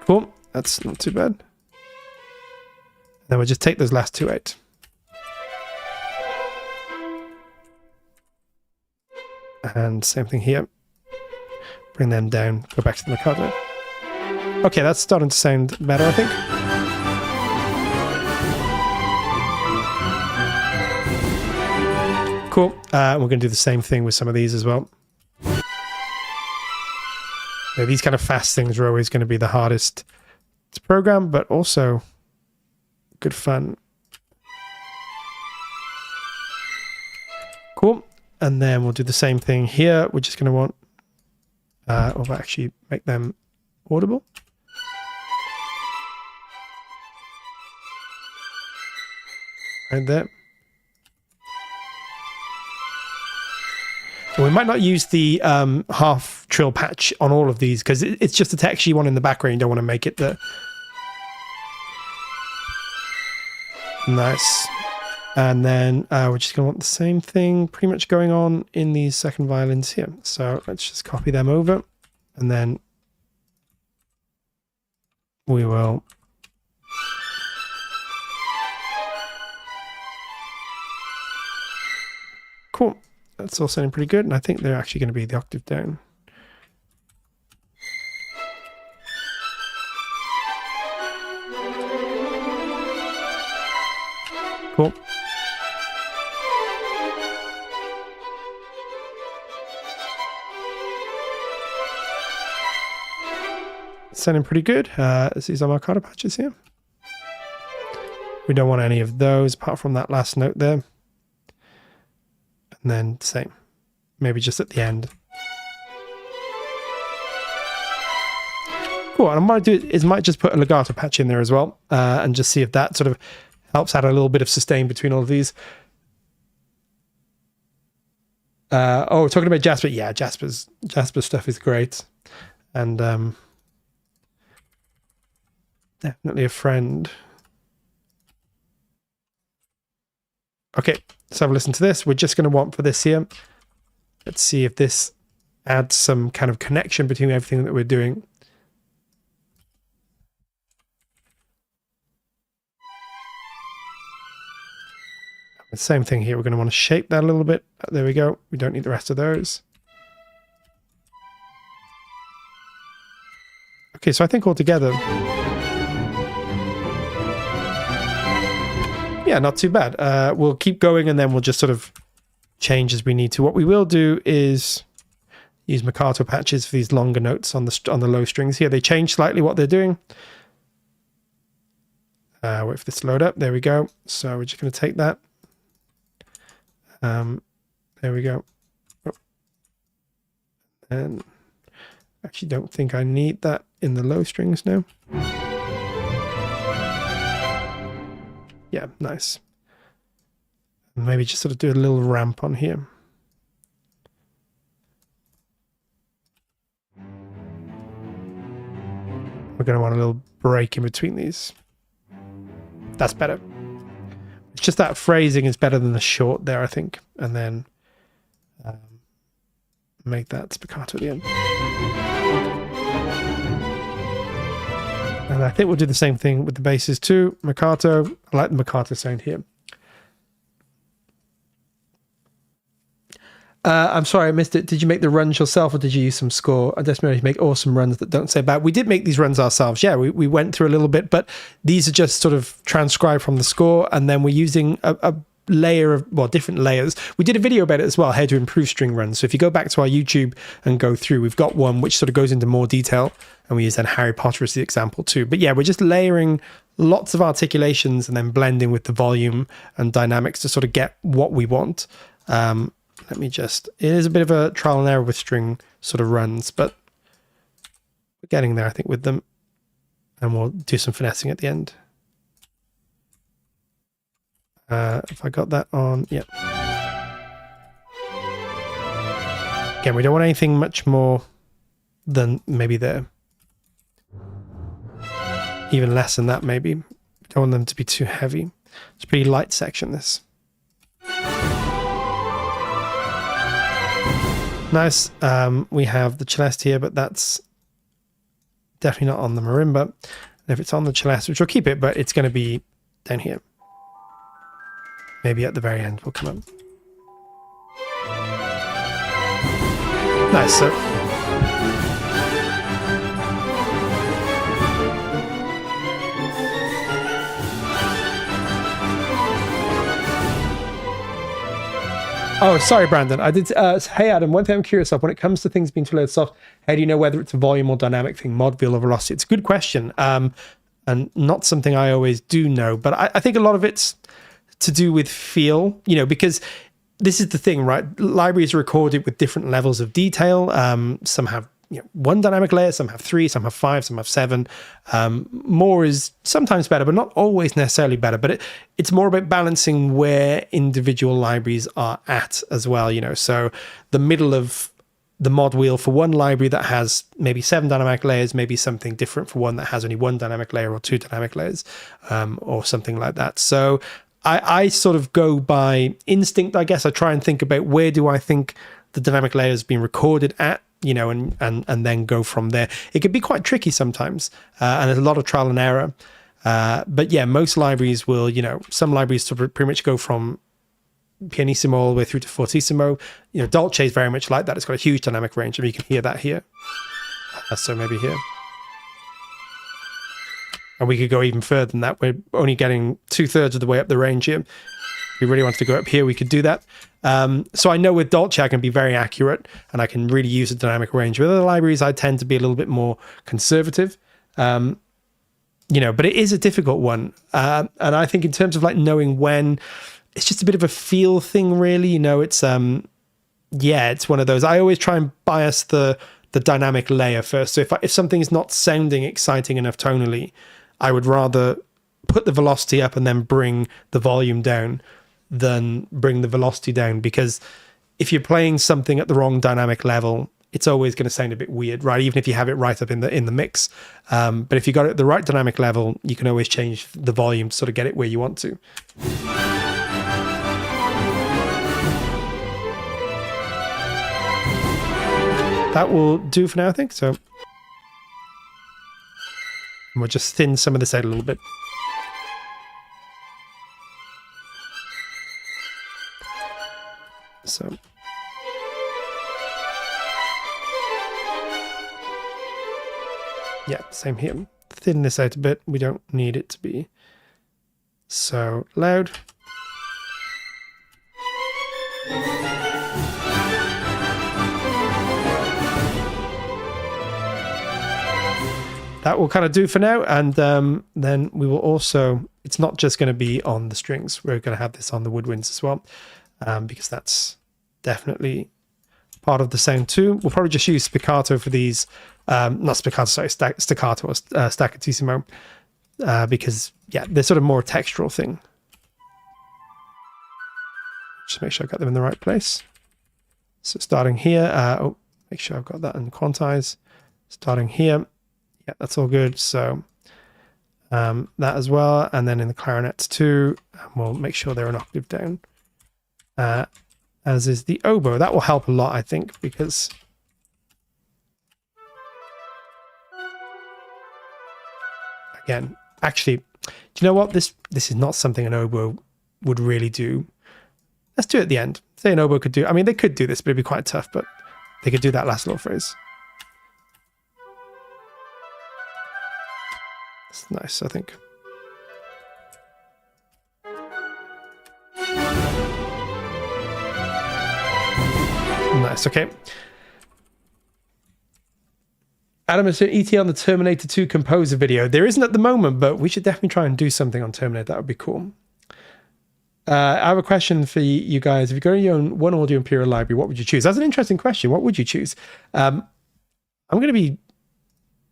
Cool. That's not too bad. Then we'll just take those last two out. And same thing here. Bring them down, go back to the Mikado. Okay, that's starting to sound better, I think. Cool. We're going to do the same thing with some of these as well. Yeah, these kind of fast things are always going to be the hardest to program, but also good fun. Cool. And then we'll do the same thing here. We're just going to want, we'll actually make them audible. Right there. We might not use the half trill patch on all of these because it's just a texture you want in the background. You don't want to make it the... Nice. And then we're just going to want the same thing pretty much going on in these second violins here. So let's just copy them over and then we will... Cool. That's all sounding pretty good, and I think they're actually going to be the octave down. Cool. Sounding pretty good. These are my Mikado patches here. We don't want any of those apart from that last note there. And then same, maybe just at the end. Cool, and I might do is might just put a legato patch in there as well, and just see if that sort of helps add a little bit of sustain between all of these. Oh, we're talking about Jasper. Yeah, Jasper's stuff is great, and definitely a friend. Okay, let's have a listen to this. We're just going to want for this here. Let's see if this adds some kind of connection between everything that we're doing. The same thing here. We're going to want to shape that a little bit. There we go. We don't need the rest of those. Okay, so I think altogether... Yeah, not too bad. We'll keep going and then we'll just sort of change as we need to. What we will do is use Mikado patches for these longer notes on the low strings here. They change slightly what they're doing. Wait for this to load up. There we go. So we're just going to take that. There we go. Oh. And actually don't think I need that in the low strings now. Yeah, nice. Maybe just sort of do a little ramp on here. We're going to want a little break in between these. That's better. It's just that phrasing is better than the short there, I think. And then make that spiccato at the end. And I think we'll do the same thing with the basses too. Mikado. I like the Mikado sound here. I'm sorry, I missed it. Did you make the runs yourself or did you use some score? I just know you make awesome runs that don't say bad. We did make these runs ourselves. Yeah, we went through a little bit, but these are just sort of transcribed from the score. And then we're using a layer of, well, different layers. We did a video about it as well, how to improve string runs. So if you go back to our YouTube and go through, we've got one which sort of goes into more detail. And we use then Harry Potter as the example too. But yeah, we're just layering lots of articulations and then blending with the volume and dynamics to sort of get what we want. Let me just, it is a bit of a trial and error with string sort of runs, but we're getting there, I think, with them. And we'll do some finessing at the end. If I got that on, yeah. Again, we don't want anything much more than maybe there. Even less than that, maybe. We don't want them to be too heavy. It's a pretty light section, this. Nice. We have the celeste here, but that's definitely not on the marimba. And if it's on the celeste, which we'll keep it, but it's going to be down here. Maybe at the very end will come up. Nice. So Oh, sorry, Brandon. I did. Hey, Adam. One thing I'm curious of when it comes to things being too loud soft, how do you know whether it's a volume or dynamic thing, mod, feel, or velocity? It's a good question, and not something I always do know. But I think a lot of it's to do with feel, because this is the thing, right? Libraries are recorded with different levels of detail. Some have one dynamic layer, some have 3, some have 5, some have 7. More is sometimes better, but not always necessarily better. But it's more about balancing where individual libraries are at as well. So the middle of the mod wheel for one library that has maybe 7 dynamic layers, maybe something different for one that has only 1 dynamic layer or 2 dynamic layers, or something like that. So I sort of go by instinct, I guess. I try and think about where do I think the dynamic layer has been recorded at, and then go from there. It can be quite tricky sometimes, and there's a lot of trial and error. But yeah, most libraries will, some libraries to pretty much go from pianissimo all the way through to fortissimo. Dolce is very much like that. It's got a huge dynamic range, and you can hear that here. So maybe here. And we could go even further than that. We're only getting 2/3 of the way up the range here. If we really wanted to go up here, we could do that. So I know with Dolce, I can be very accurate and I can really use a dynamic range. With other libraries, I tend to be a little bit more conservative, but it is a difficult one. And I think in terms of like knowing when, it's just a bit of a feel thing, really. It's, it's one of those. I always try and bias the dynamic layer first. So if something is not sounding exciting enough tonally, I would rather put the velocity up and then bring the volume down than bring the velocity down, because if you're playing something at the wrong dynamic level, it's always going to sound a bit weird, right? Even if you have it right up in the mix. But if you got it at the right dynamic level, you can always change the volume to sort of get it where you want to. That will do for now, I think. So we'll just thin some of this out a little bit. So yeah, same here. Thin this out a bit. We don't need it to be so loud. That will kind of do for now, and then we will also, it's not just going to be on the strings, we're going to have this on the woodwinds as well, because that's definitely part of the sound too. We'll probably just use spiccato for these, not spiccato, sorry, staccato or staccatissimo, because yeah, they're sort of more a textural thing. Just make sure I got them in the right place. So starting here, make sure I've got that in quantize. Starting here. Yeah, that's all good. So that as well. And then in the clarinets too, we'll make sure they're an octave down. As is the oboe. That will help a lot, I think, because again, actually, do you know what? This is not something an oboe would really do. Let's do it at the end. Say an oboe could do, I mean, they could do this, but it'd be quite tough, but they could do that last little phrase. It's nice, I think. Nice, okay. Adam has said ET on the Terminator 2 Composer video. There isn't at the moment, but we should definitely try and do something on Terminator. That would be cool. I have a question for you guys. If you go to your own one audio Imperia library, what would you choose? That's an interesting question. What would you choose? I'm going to be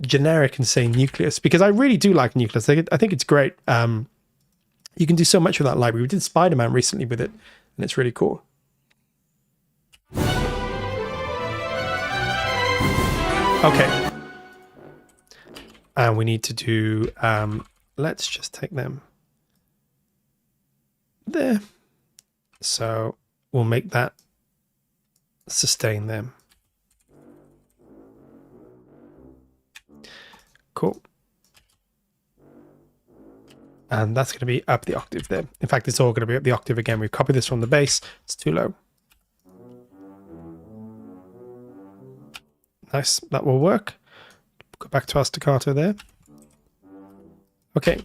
generic and say Nucleus, because I really do like Nucleus. I think it's great. You can do so much with that library. We did Spider-Man recently with it, and it's really cool. Okay. And we need to do, let's just take them there. So we'll make that sustain them. Cool. And that's going to be up the octave there. In fact, it's all going to be up the octave again. We've copied this from the bass. It's too low. Nice. That will work. Go back to our staccato there. Okay.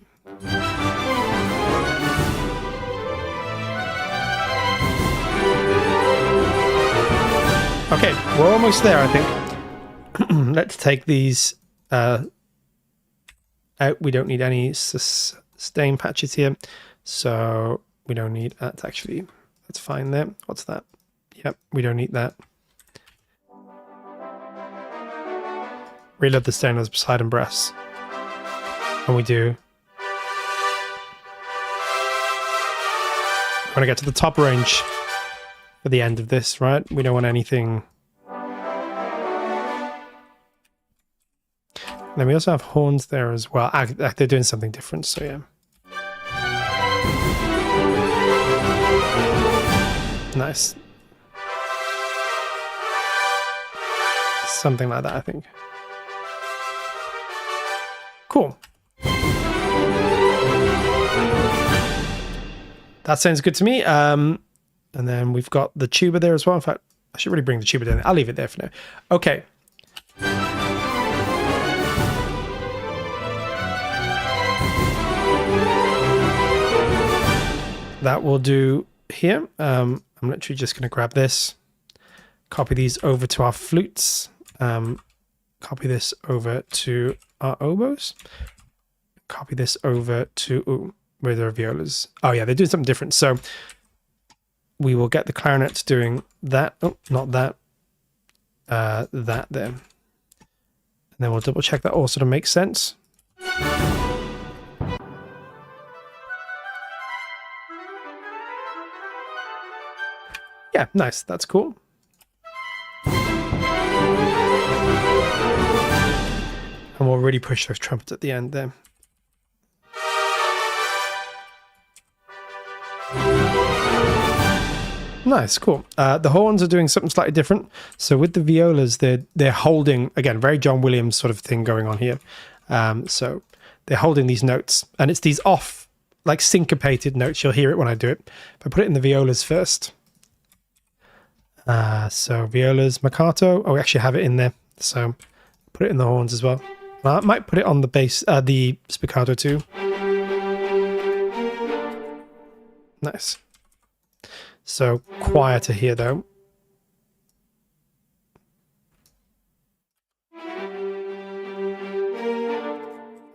Okay, we're almost there, I think. Let's take these out. We don't need any sustain patches here, so we don't need that. Actually, that's fine there. What's that? Yep, we don't need that. Reload the stainless side and brass, and we do. I want to get to the top range for the end of this, right? We don't want anything. Then we also have horns there as well. They're doing something different, so yeah. Nice. Something like that, I think. Cool. That sounds good to me. And then we've got the tuba there as well. In fact, I should really bring the tuba down. I'll leave it there for now. Okay. That will do here. I'm literally just going to grab this, copy these over to our flutes, copy this over to our oboes, copy this over to where there are violas. Oh yeah, they're doing something different. So we will get the clarinets doing that. Oh, not that. That there. And then we'll double check that all sort of makes sense. Yeah, nice. That's cool. And we'll really push those trumpets at the end there. Nice, cool. The horns are doing something slightly different. So with the violas, they're holding, again, very John Williams sort of thing going on here. So they're holding these notes, and it's these off, like syncopated notes. You'll hear it when I do it. If I put it in the violas first. So violas, Mercato. Oh, we actually have it in there. So put it in the horns as well. I might put it on the bass, the spiccato too. Nice. So quieter here though.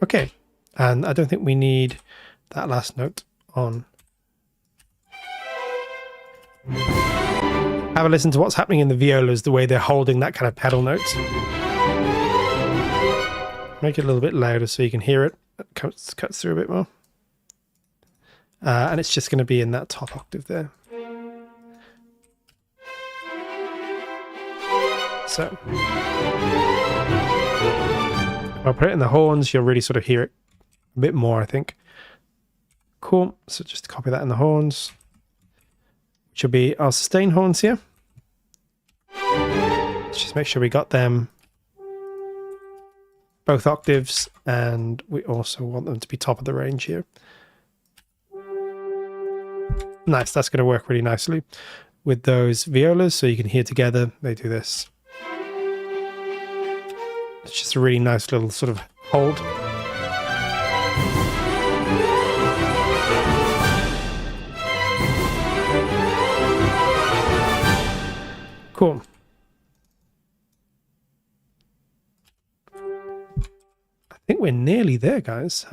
Okay. And I don't think we need that last note on. Have a listen to what's happening in the violas, the way they're holding that kind of pedal note. Make it a little bit louder so you can hear it. It cuts through a bit more. And it's just going to be in that top octave there. So I'll put it in the horns. You'll really sort of hear it a bit more, I think. Cool. So just copy that in the horns. Which will be our sustain horns here. Let's just make sure we got them both octaves, and we also want them to be top of the range here. Nice, that's going to work really nicely with those violas, so you can hear together. They do this. It's just a really nice little sort of hold. Cool. I think we're nearly there, guys.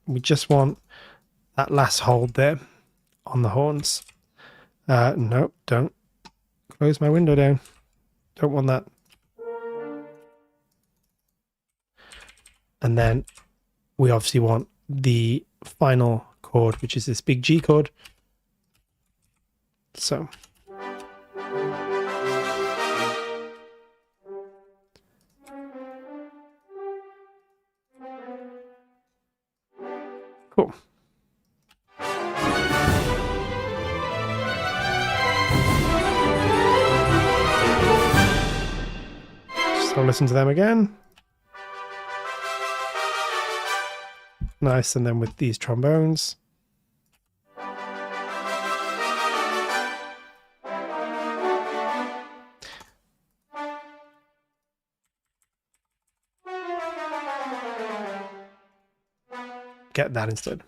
We just want that last hold there on the horns. No, don't close my window down. Don't want that. And then we obviously want the final chord, which is this big G chord. So cool. So listen to them again. Nice, and then with these trombones. Get that instead.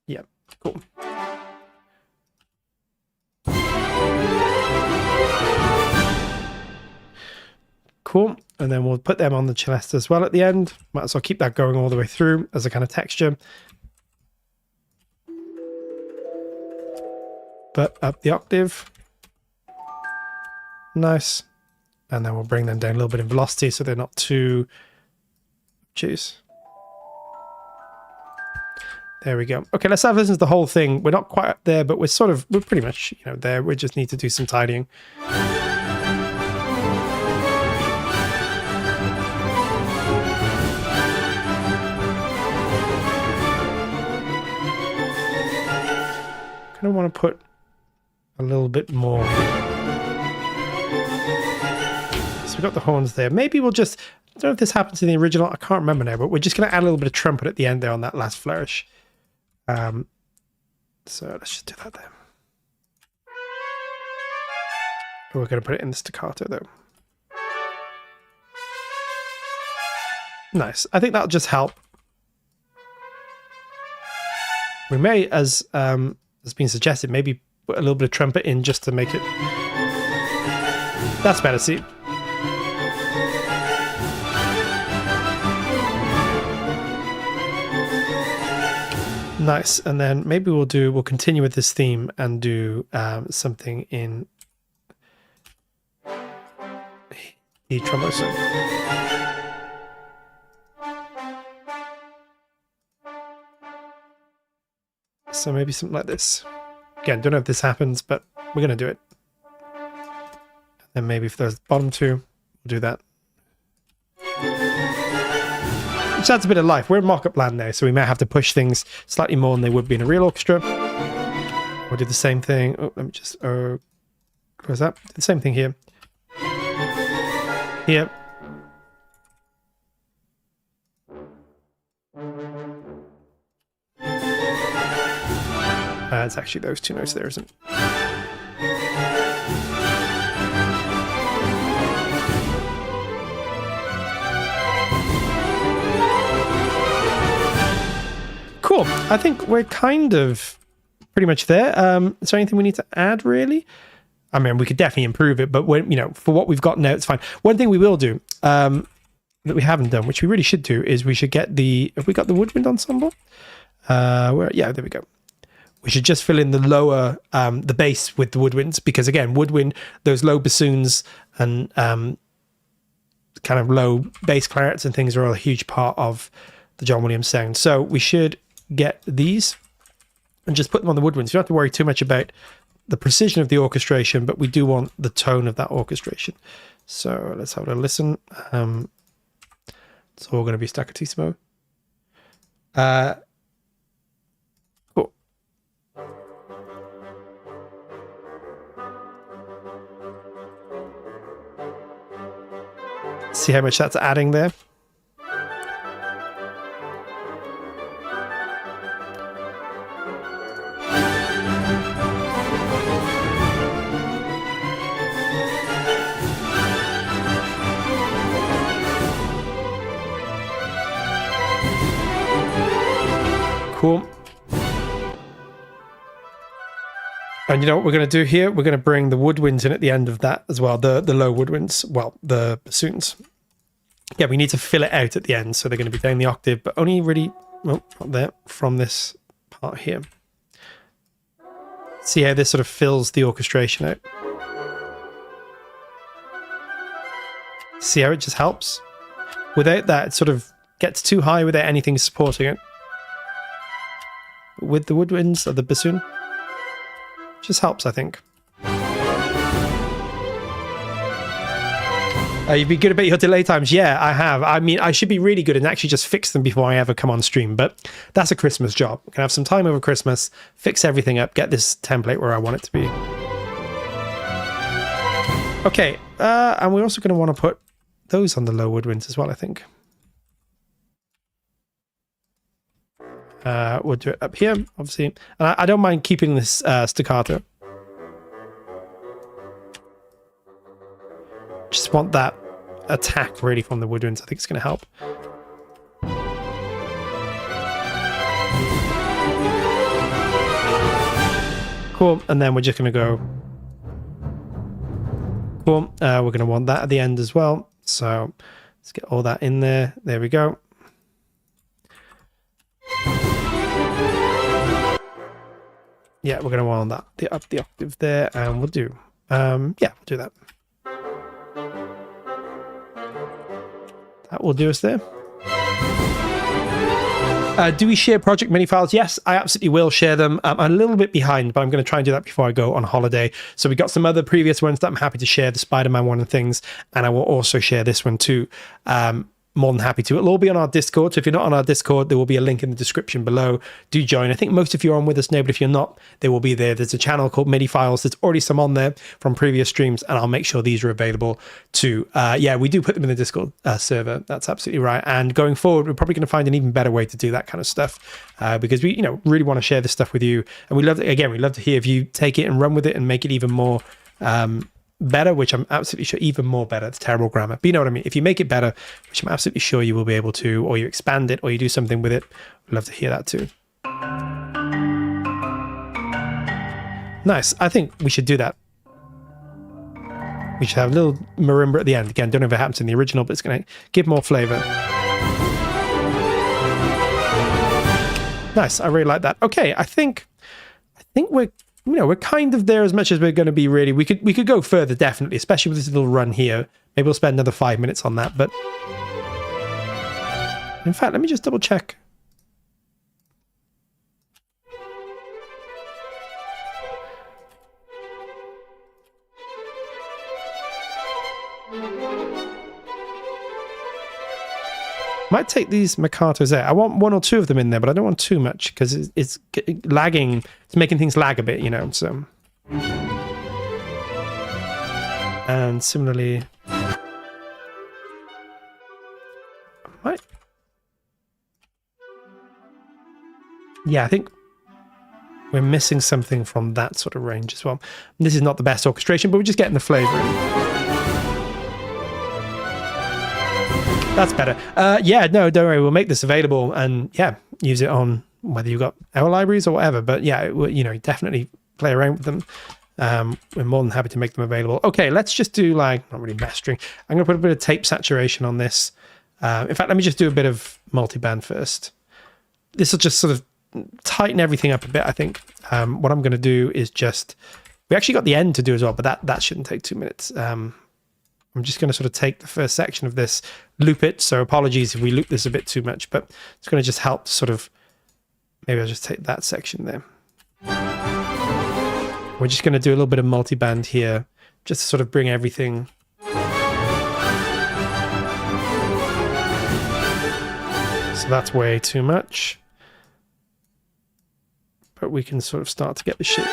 Yeah, cool. Cool. And then we'll put them on the celesta as well at the end. Might as well keep that going all the way through as a kind of texture. But up the octave. Nice. And then we'll bring them down a little bit in velocity so they're not too... Jeez. There we go. Okay, let's have listen to the whole thing. We're not quite there, but we're pretty much, you know, there. We just need to do some tidying. I kind of want to put a little bit more. So we've got the horns there. Maybe we'll just, I don't know if this happens in the original, I can't remember now, but we're just going to add a little bit of trumpet at the end there on that last flourish. So let's just do that there. We're going to put it in the staccato though. Nice. I think that'll just help. We may, as been suggested, maybe put a little bit of trumpet in just to make it... That's better, see? Nice. And then maybe we'll continue with this theme and do something in E tromboso. So maybe something like this. Again, don't know if this happens, but we're going to do it. And maybe if there's the bottom two, we'll do that. Which adds a bit of life. We're in mock-up land now, so we may have to push things slightly more than they would be in a real orchestra. We'll do the same thing. Oh, let me just... where's that? Do the same thing here. Here. It's actually those two notes there, isn't it? Cool. I think we're kind of pretty much there. Is there anything we need to add, really? I mean, we could definitely improve it, but when, you know, for what we've got now, it's fine. One thing we will do that we haven't done, which we really should do, is we should get the... Have we got the Woodwind ensemble? Yeah, there we go. We should just fill in the lower, the bass with the woodwinds, because again, woodwind, those low bassoons and kind of low bass clarets and things are all a huge part of the John Williams sound. So we should get these and just put them on the woodwinds. You don't have to worry too much about the precision of the orchestration, but we do want the tone of that orchestration. So let's have a listen. It's all going to be staccatissimo. Cool. See how much that's adding there? Cool. And you know what we're going to do here? We're going to bring the woodwinds in at the end of that as well. The low woodwinds, well, the bassoons. Yeah, we need to fill it out at the end, so they're going to be down the octave, but only really, well, not there, from this part here. See how this sort of fills the orchestration out? See how it just helps? Without that, it sort of gets too high without anything supporting it. With the woodwinds or the bassoon, just helps, I think. You've been good about your delay times. Yeah, I have. I mean, I should be really good and actually just fix them before I ever come on stream, but that's a Christmas job. I can have some time over Christmas, fix everything up, get this template where I want it to be. Okay, and we're also going to want to put those on the low woodwinds as well, I think. We'll do it up here, obviously. And I don't mind keeping this staccato. Just want that attack really from the woodwinds. I think it's going to help. Cool. And then we're just going to go... Cool. We're going to want that at the end as well. So let's get all that in there. There we go. Yeah, we're going to want that up the octave there, and we'll do, yeah, we'll do that. That will do us there. Do we share project mini files? Yes, I absolutely will share them. I'm a little bit behind, but I'm going to try and do that before I go on holiday. So we got some other previous ones that I'm happy to share, the Spider-Man one and things, and I will also share this one too. More than happy to. It'll all be on our Discord. So if you're not on our Discord, there will be a link in the description below. Do join. I think most of you are on with us now, but if you're not, they will be there. There's a channel called MIDI Files. There's already some on there from previous streams, and I'll make sure these are available too. Yeah, we do put them in the Discord server. That's absolutely right. And going forward, we're probably going to find an even better way to do that kind of stuff because we, really want to share this stuff with you. And we love, again, we love to hear if you take it and run with it and make it even more better, which I'm absolutely sure, even more better. It's terrible grammar, but you know what I mean. If you make it better, which I'm absolutely sure you will be able to, or you expand it, or you do something with it, I'd love to hear that too. Nice. I think we should do that. We should have a little marimba at the end. Again, don't know if it happens in the original, but it's going to give more flavor. Nice. I really like that. Okay, I think we're we're kind of there as much as we're going to be, really. We could go further, definitely, especially with this little run here. Maybe we'll spend another 5 minutes on that, but in fact, let me just double check. Might take these Mikatos out. I want 1 or 2 of them in there, but I don't want too much because it's lagging. It's making things lag a bit, so. And similarly, yeah, I think we're missing something from that sort of range as well. And this is not the best orchestration, but we're just getting the flavor in. That's better. Yeah, no, don't worry. We'll make this available and yeah, use it on whether you've got our libraries or whatever. But yeah, definitely play around with them. We're more than happy to make them available. Okay, let's just do not really mastering. I'm going to put a bit of tape saturation on this. In fact, let me just do a bit of multiband first. This will just sort of tighten everything up a bit, I think. What I'm going to do is we actually got the end to do as well, but that shouldn't take 2 minutes. I'm just going to sort of take the first section of this, loop it. So apologies if we loop this a bit too much, but it's going to just help sort of, maybe I'll just take that section there. We're just going to do a little bit of multiband here, just to sort of bring everything. So that's way too much. But we can sort of start to get the shit.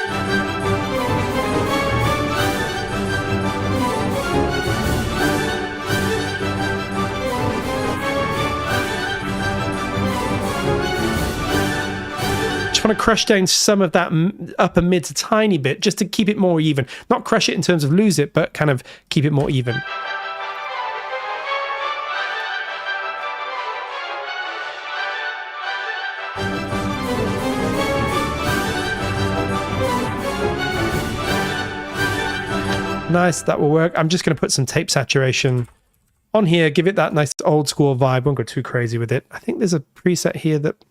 Want to crush down some of that upper mids a tiny bit just to keep it more even. Not crush it in terms of lose it, but kind of keep it more even. Nice, that will work. I'm just going to put some tape saturation on here, give it that nice old school vibe. Won't go too crazy with it. I think there's a preset here that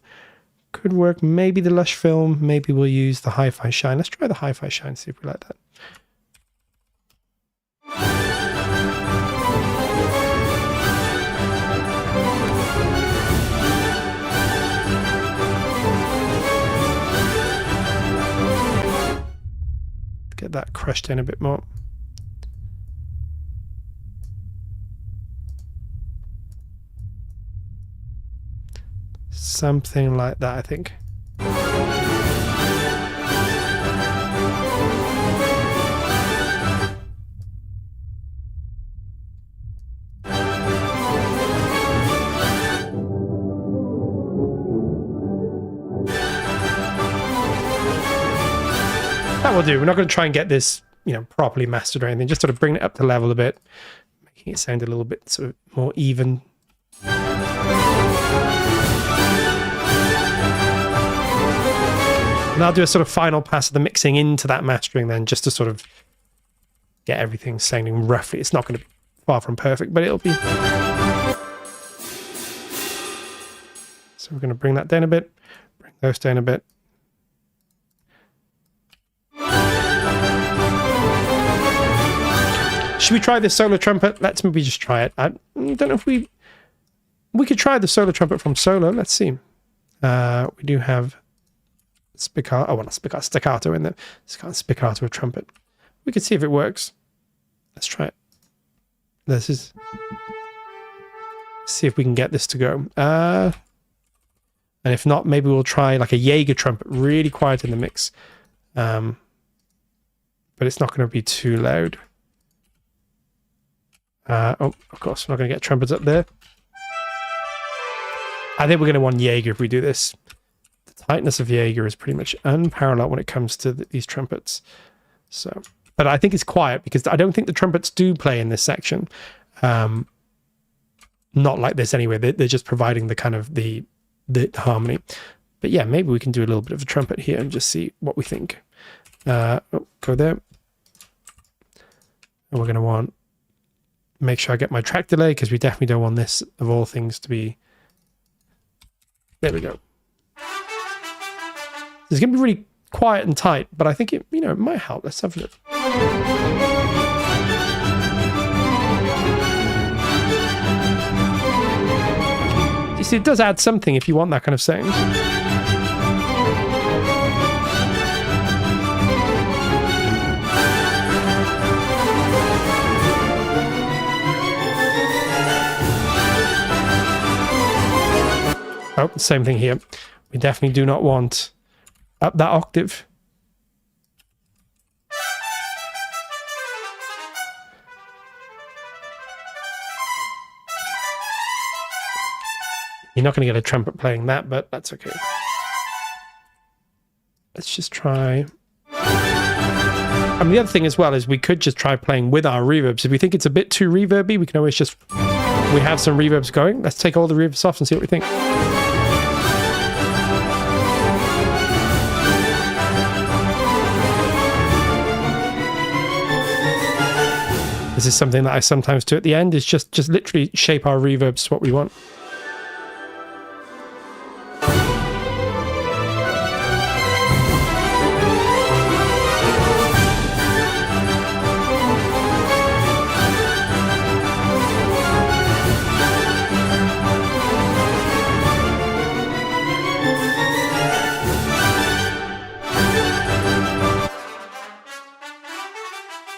could work. Maybe the Lush Film. Maybe we'll use the Hi-Fi Shine. Let's try the Hi-Fi Shine, see if we like that. Get that crushed in a bit more. Something like that, I think. That will do. We're not going to try and get this, properly mastered or anything. Just sort of bring it up to level a bit, making it sound a little bit sort of more even. And I'll do a sort of final pass of the mixing into that mastering then, just to sort of get everything sounding roughly. It's not going to be far from perfect, but it'll be. So we're going to bring that down a bit, bring those down a bit. Should we try this solo trumpet? Let's maybe just try it. I don't know if we could try the solo trumpet from solo. Let's see. We do have spiccato. Oh, well, not spiccato, staccato in there. It's kind of spiccato trumpet. We could see if it works. Let's try it. This is. See if we can get this to go. And if not, maybe we'll try like a Jaeger trumpet, really quiet in the mix. But it's not going to be too loud. Oh, of course, we're not going to get trumpets up there. I think we're going to want Jaeger if we do this. The tightness of Jaeger is pretty much unparalleled when it comes to these trumpets. So, but I think it's quiet because I don't think the trumpets do play in this section. Not like this anyway. They're just providing the kind of the harmony. But yeah, maybe we can do a little bit of a trumpet here and just see what we think. Oh, go there. And we're going to want make sure I get my track delay because we definitely don't want this of all things to be. There we go. It's going to be really quiet and tight, but I think it, it might help. Let's have a look. You see, it does add something if you want that kind of sound. Oh, same thing here. We definitely do not want up that octave. You're not going to get a trumpet playing that, but that's okay. Let's just try. And the other thing as well is we could just try playing with our reverbs. If we think it's a bit too reverby, we can always just... We have some reverbs going. Let's take all the reverbs off and see what we think. This is something that I sometimes do at the end, is just literally shape our reverbs to what we want.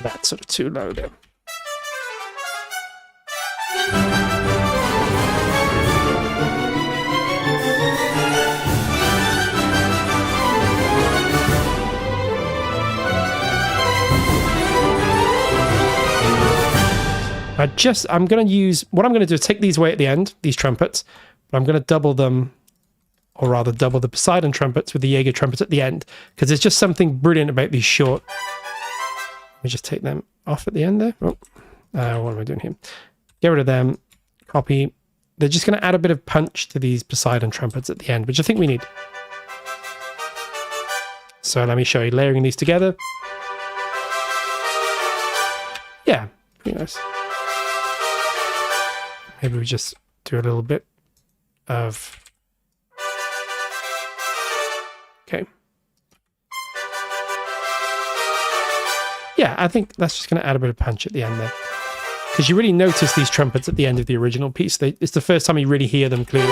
That's sort of too low there. I'm going to use, what I'm going to do is take these away at the end, these trumpets, but I'm going to double them, or rather double the Poseidon trumpets with the Jaeger trumpets at the end, because there's just something brilliant about these short. Let me just take them off at the end there. Oh, what am I doing here? Get rid of them, copy. They're just going to add a bit of punch to these Poseidon trumpets at the end, which I think we need. So let me show you layering these together. Yeah, pretty nice. Maybe we just do a little bit of... Okay. Yeah, I think that's just going to add a bit of punch at the end there. Because you really notice these trumpets at the end of the original piece. It's the first time you really hear them clearly.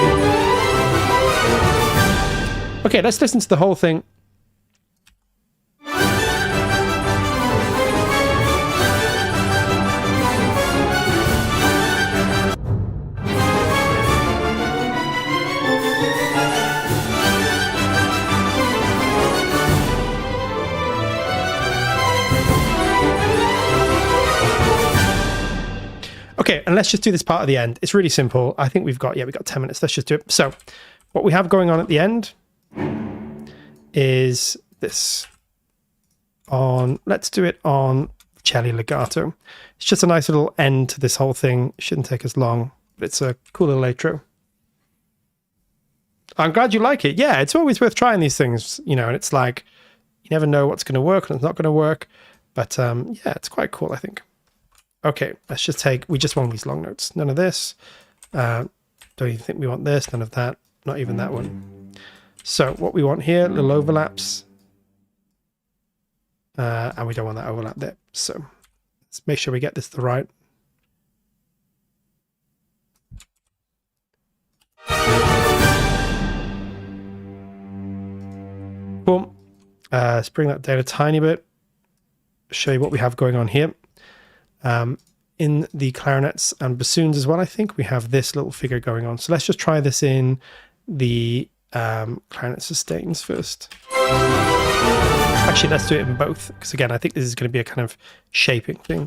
Okay, let's listen to the whole thing. Okay, and let's just do this part at the end. It's really simple. I think we've got 10 minutes. Let's just do it. So what we have going on at the end is this. Let's do it on cello legato. It's just a nice little end to this whole thing. It shouldn't take us long, but it's a cool little outro. I'm glad you like it. Yeah, it's always worth trying these things, and it's like, you never know what's going to work and it's not going to work. But yeah, it's quite cool, I think. Okay, let's just take, we just want these long notes. None of this. Don't even think we want this. None of that. Not even that one. So what we want here, little overlaps. And we don't want that overlap there. So let's make sure we get this to the right. Boom. Let's bring that down a tiny bit. Show you what we have going on here. In the clarinets and bassoons as well, I think we have this little figure going on. So let's just try this in the clarinet sustains first. Actually, let's do it in both, because again, I think this is going to be a kind of shaping thing.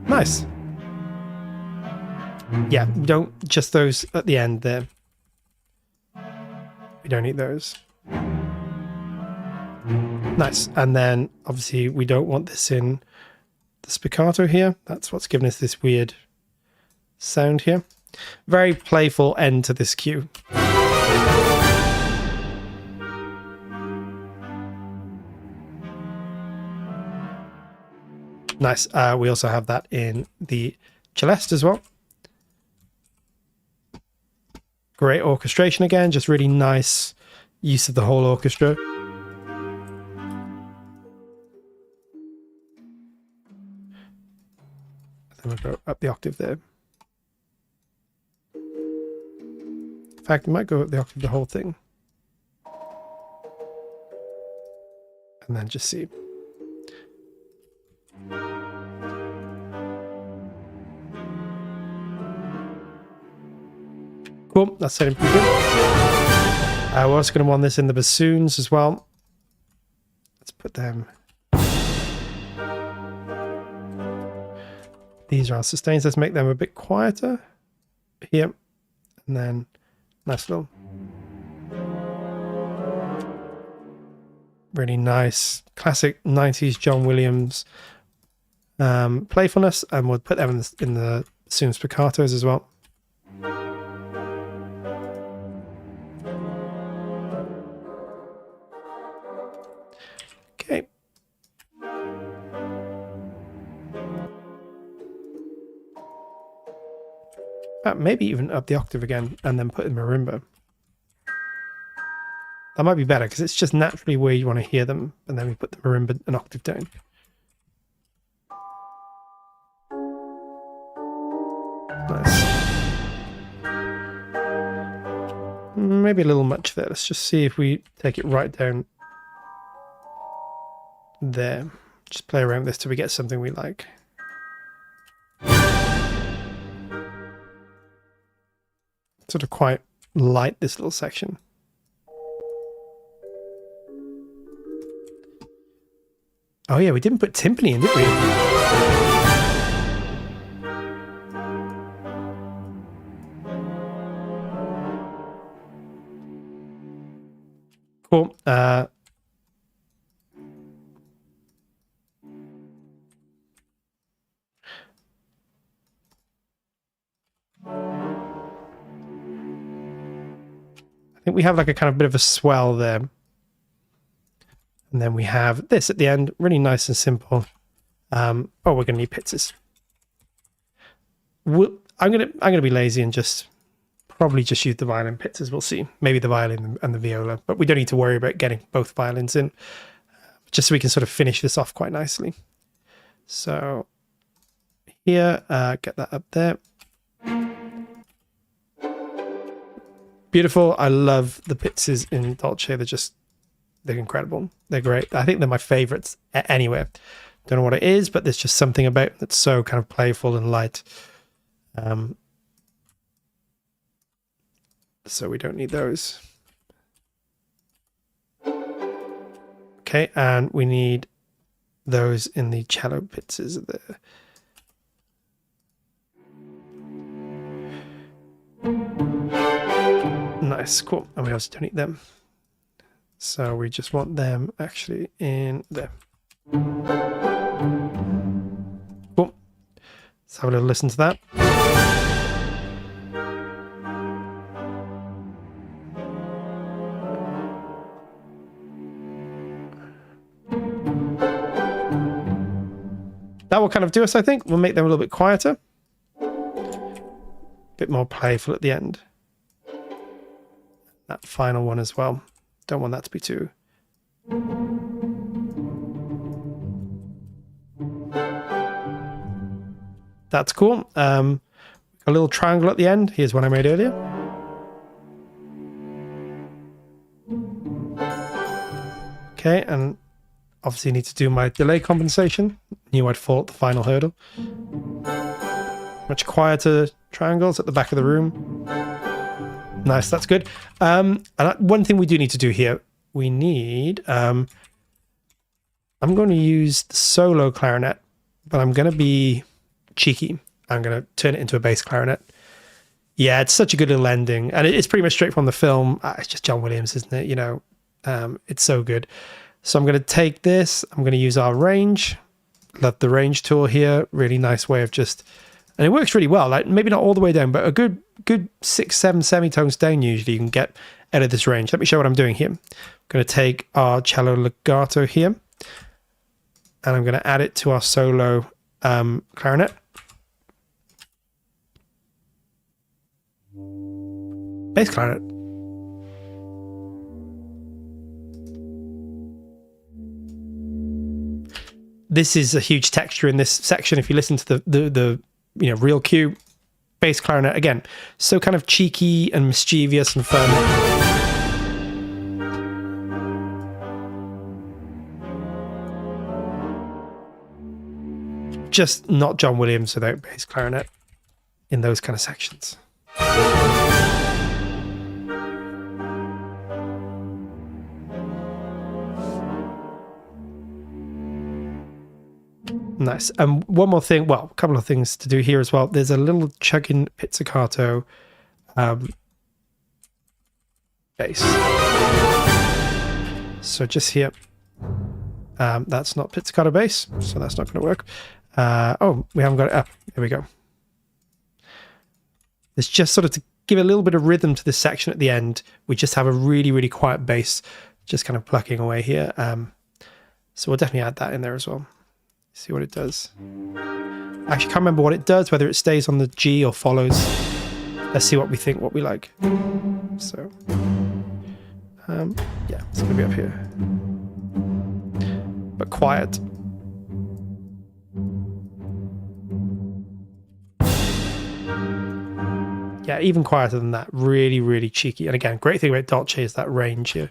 Nice. Yeah, we don't, just those at the end there. We don't need those. Nice. And then obviously we don't want this in the spiccato here. That's what's giving us this weird sound here. Very playful end to this cue. Nice. We also have that in the celeste as well. Great orchestration again, just really nice use of the whole orchestra. Then we'll go up the octave there. In fact, we might go up the octave the whole thing. And then just see. Cool, that's sounding pretty good. We're also going to want this in the bassoons as well. Let's put them. These are our sustains. Let's make them a bit quieter here. And then nice little. Really nice, classic 90s John Williams playfulness. And we'll put them in the bassoon spiccatos as well. Okay. Maybe even up the octave again and then put in marimba. That might be better because it's just naturally where you want to hear them, and then we put the marimba an octave down. Nice. Maybe a little much there. Let's just see if we take it right down there. Just play around with this till we get something we like. Sort of quite light, this little section. Oh yeah, we didn't put timpani in, did we? Cool. I think we have like a kind of bit of a swell there. And then we have this at the end, really nice and simple. Oh, we're going to need pizzas. I'm gonna be lazy and just probably just use the violin pizzas. We'll see. Maybe the violin and the viola, but we don't need to worry about getting both violins in, just so we can sort of finish this off quite nicely. So here, get that up there. Beautiful. I love the pizzas in Dolce. They're incredible. They're great. I think they're my favorites anywhere. Don't know what it is, but there's just something about it that's so kind of playful and light. So we don't need those. Okay, and we need those in the cello pizzas there. Nice, cool. And we also don't need them. So we just want them actually in there. Cool. Let's have a little listen to that. that will kind of do us, I think. We'll make them a little bit quieter. Bit more playful at the end. That final one as well. Don't want that to be too... That's cool. A little triangle at the end. Here's one I made earlier. Okay, and obviously need to do my delay compensation. Knew I'd fall at the final hurdle. Much quieter triangles at the back of the room. Nice, that's good. And one thing we do need to do here, we need... I'm going to use the solo clarinet, but I'm going to be cheeky. I'm going to turn it into a bass clarinet. Yeah, it's such a good little ending. And it's pretty much straight from the film. It's just John Williams, isn't it? You know, it's so good. So I'm going to take this. I'm going to use our range. Love the range tool here. Really nice way of just... And it works really well. Like maybe not all the way down, but a good 6-7 semitones down usually you can get out of this range. Let me show what I'm doing here. I'm going to take our cello legato here. And I'm going to add it to our solo clarinet. Bass clarinet. This is a huge texture in this section. If you listen to the real cue, bass clarinet again, so kind of cheeky and mischievous and fun. Just not John Williams without bass clarinet in those kind of sections. Nice. And one more thing, well, a couple of things to do here as well. There's a little chugging pizzicato bass. So just here, that's not pizzicato bass, so that's not going to work. Oh, we haven't got it up. There we go. It's just sort of to give a little bit of rhythm to this section at the end. We just have a really, really quiet bass, just kind of plucking away here. So we'll definitely add that in there as well. See what it does. I actually can't remember what it does, whether it stays on the G or follows. Let's see what we think, what we like. So, yeah, it's going to be up here. But quiet. Yeah, even quieter than that. Really, really cheeky. And again, great thing about Dolce is that range here.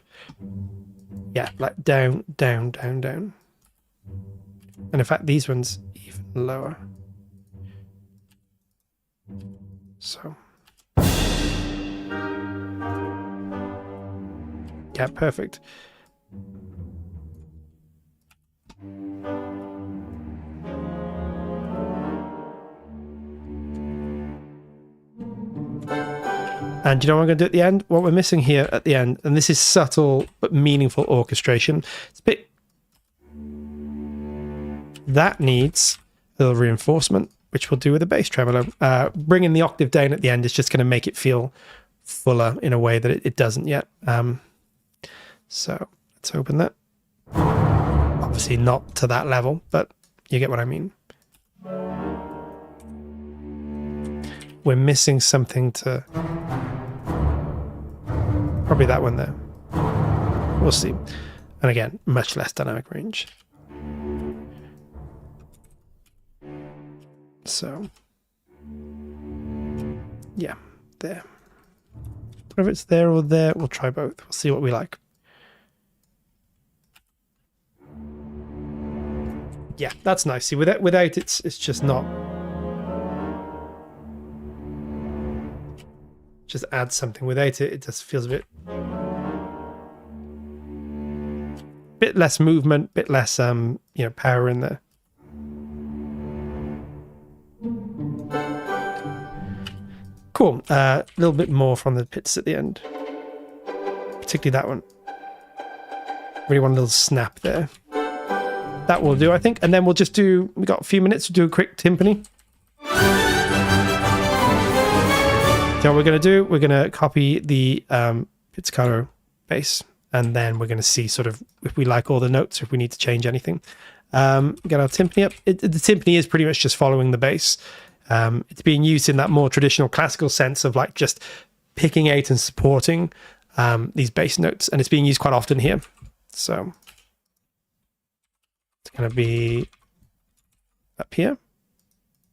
Yeah, like down, down, down, down. And in fact, these ones even lower. So. Yeah, perfect. And you know what I'm going to do at the end? What we're missing here at the end, and this is subtle but meaningful orchestration. It's a bit... That needs a little reinforcement, which we'll do with a bass tremolo. Bringing the octave down at the end is just going to make it feel fuller in a way that it doesn't yet. So let's open that. Obviously not to that level, but you get what I mean. We're missing something to... Probably that one there. We'll see. And again, much less dynamic range. So, yeah, there. Whether it's there or there, we'll try both. We'll see what we like. Yeah, that's nice. See, without it's just not. Just add something. Without it, it just feels a bit less movement, bit less power in there. Cool. A little bit more from the pits at the end, particularly that one. Really want a little snap there. That will do, I think. And then we'll just do. We got a few minutes to do a quick timpani. So what we're going to do, we're going to copy the pizzicato bass, and then we're going to see sort of if we like all the notes, if we need to change anything. Get our timpani up. The timpani is pretty much just following the bass. It's being used in that more traditional classical sense of like just picking out and supporting these bass notes, and it's being used quite often here. So it's going to be up here.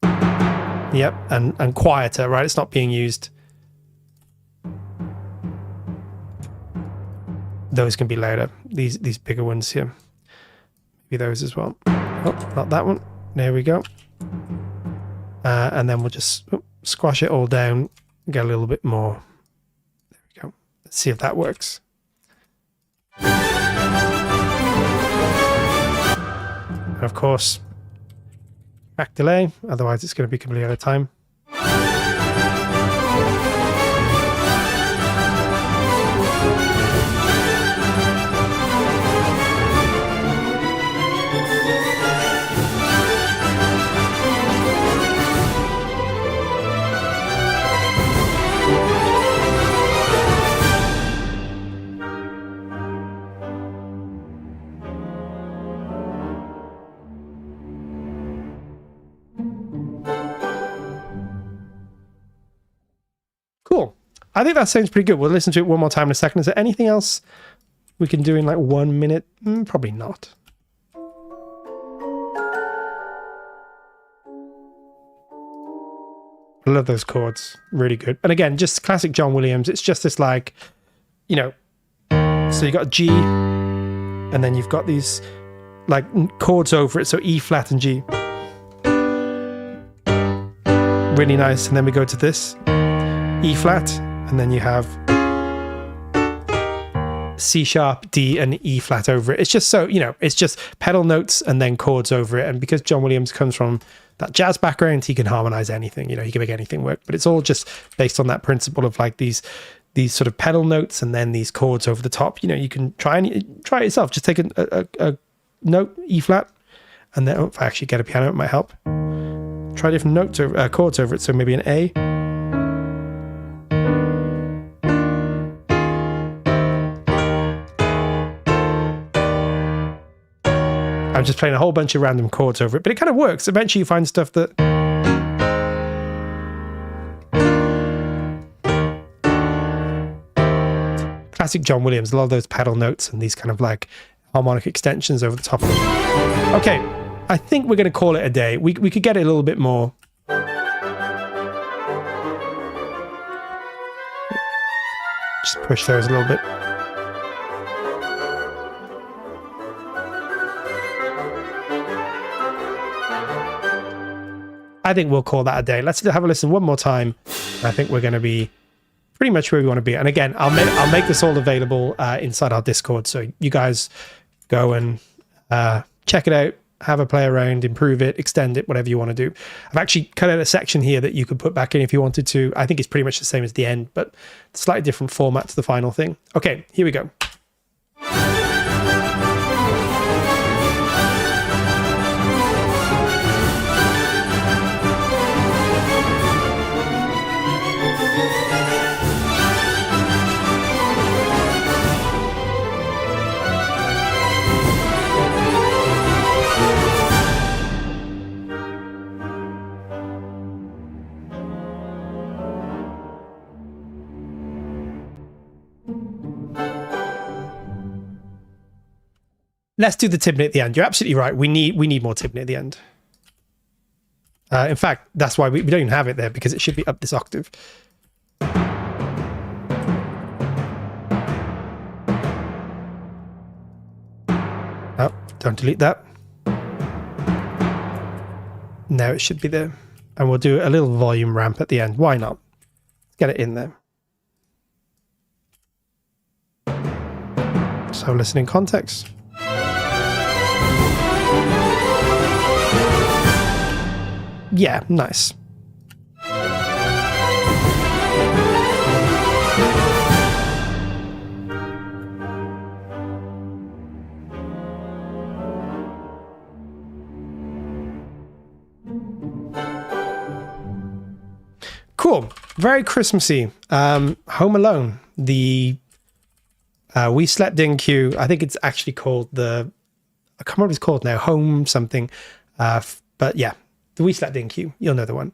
Yep, and quieter, right? It's not being used. Those can be louder. These bigger ones here. Maybe those as well. Oh, not that one. There we go. And then we'll just squash it all down, get a little bit more. There we go. Let's see if that works. And of course, back delay, otherwise it's going to be completely out of time. Cool. I think that sounds pretty good. We'll listen to it one more time in a second. Is there anything else we can do in like 1 minute? Probably not. I love those chords. Really good. And again, just classic John Williams. It's just this like, you know, so you got G, and then you've got these like chords over it. So E flat and G. Really nice. And then we go to this. E flat, and then you have C sharp, D, and E flat over it. It's just so, you know, it's just pedal notes and then chords over it. And because John Williams comes from that jazz background, he can harmonize anything, you know, he can make anything work. But it's all just based on that principle of like these sort of pedal notes and then these chords over the top. You know, you can try it yourself. Just take a note, E flat, and then if I actually get a piano, it might help. Try different notes over chords over it. So maybe an A. I'm just playing a whole bunch of random chords over it, but it kind of works. Eventually you find stuff that... Classic John Williams, a lot of those pedal notes and these kind of like harmonic extensions over the top of them. Okay, I think we're going to call it a day. We could get it a little bit more. Just push those a little bit. I think we'll call that a day. Let's have a listen one more time. I think we're going to be pretty much where we want to be. And again, I'll make this all available inside our Discord. So you guys go and check it out, have a play around, improve it, extend it, whatever you want to do. I've actually cut out a section here that you could put back in if you wanted to. I think it's pretty much the same as the end, but slightly different format to the final thing. Okay, here we go. Let's do the timpani at the end. You're absolutely right. We need more timpani at the end. In fact, that's why we don't even have it there, because it should be up this octave. Oh, don't delete that. Now it should be there. And we'll do a little volume ramp at the end. Why not? Let's get it in there. So listen in context. Yeah, nice. Cool. Very Christmassy. Home Alone. The We Slept In cue. I think it's actually called the I can't remember what it's called now, Home something. But yeah, the We Slept In queue, you'll know the one.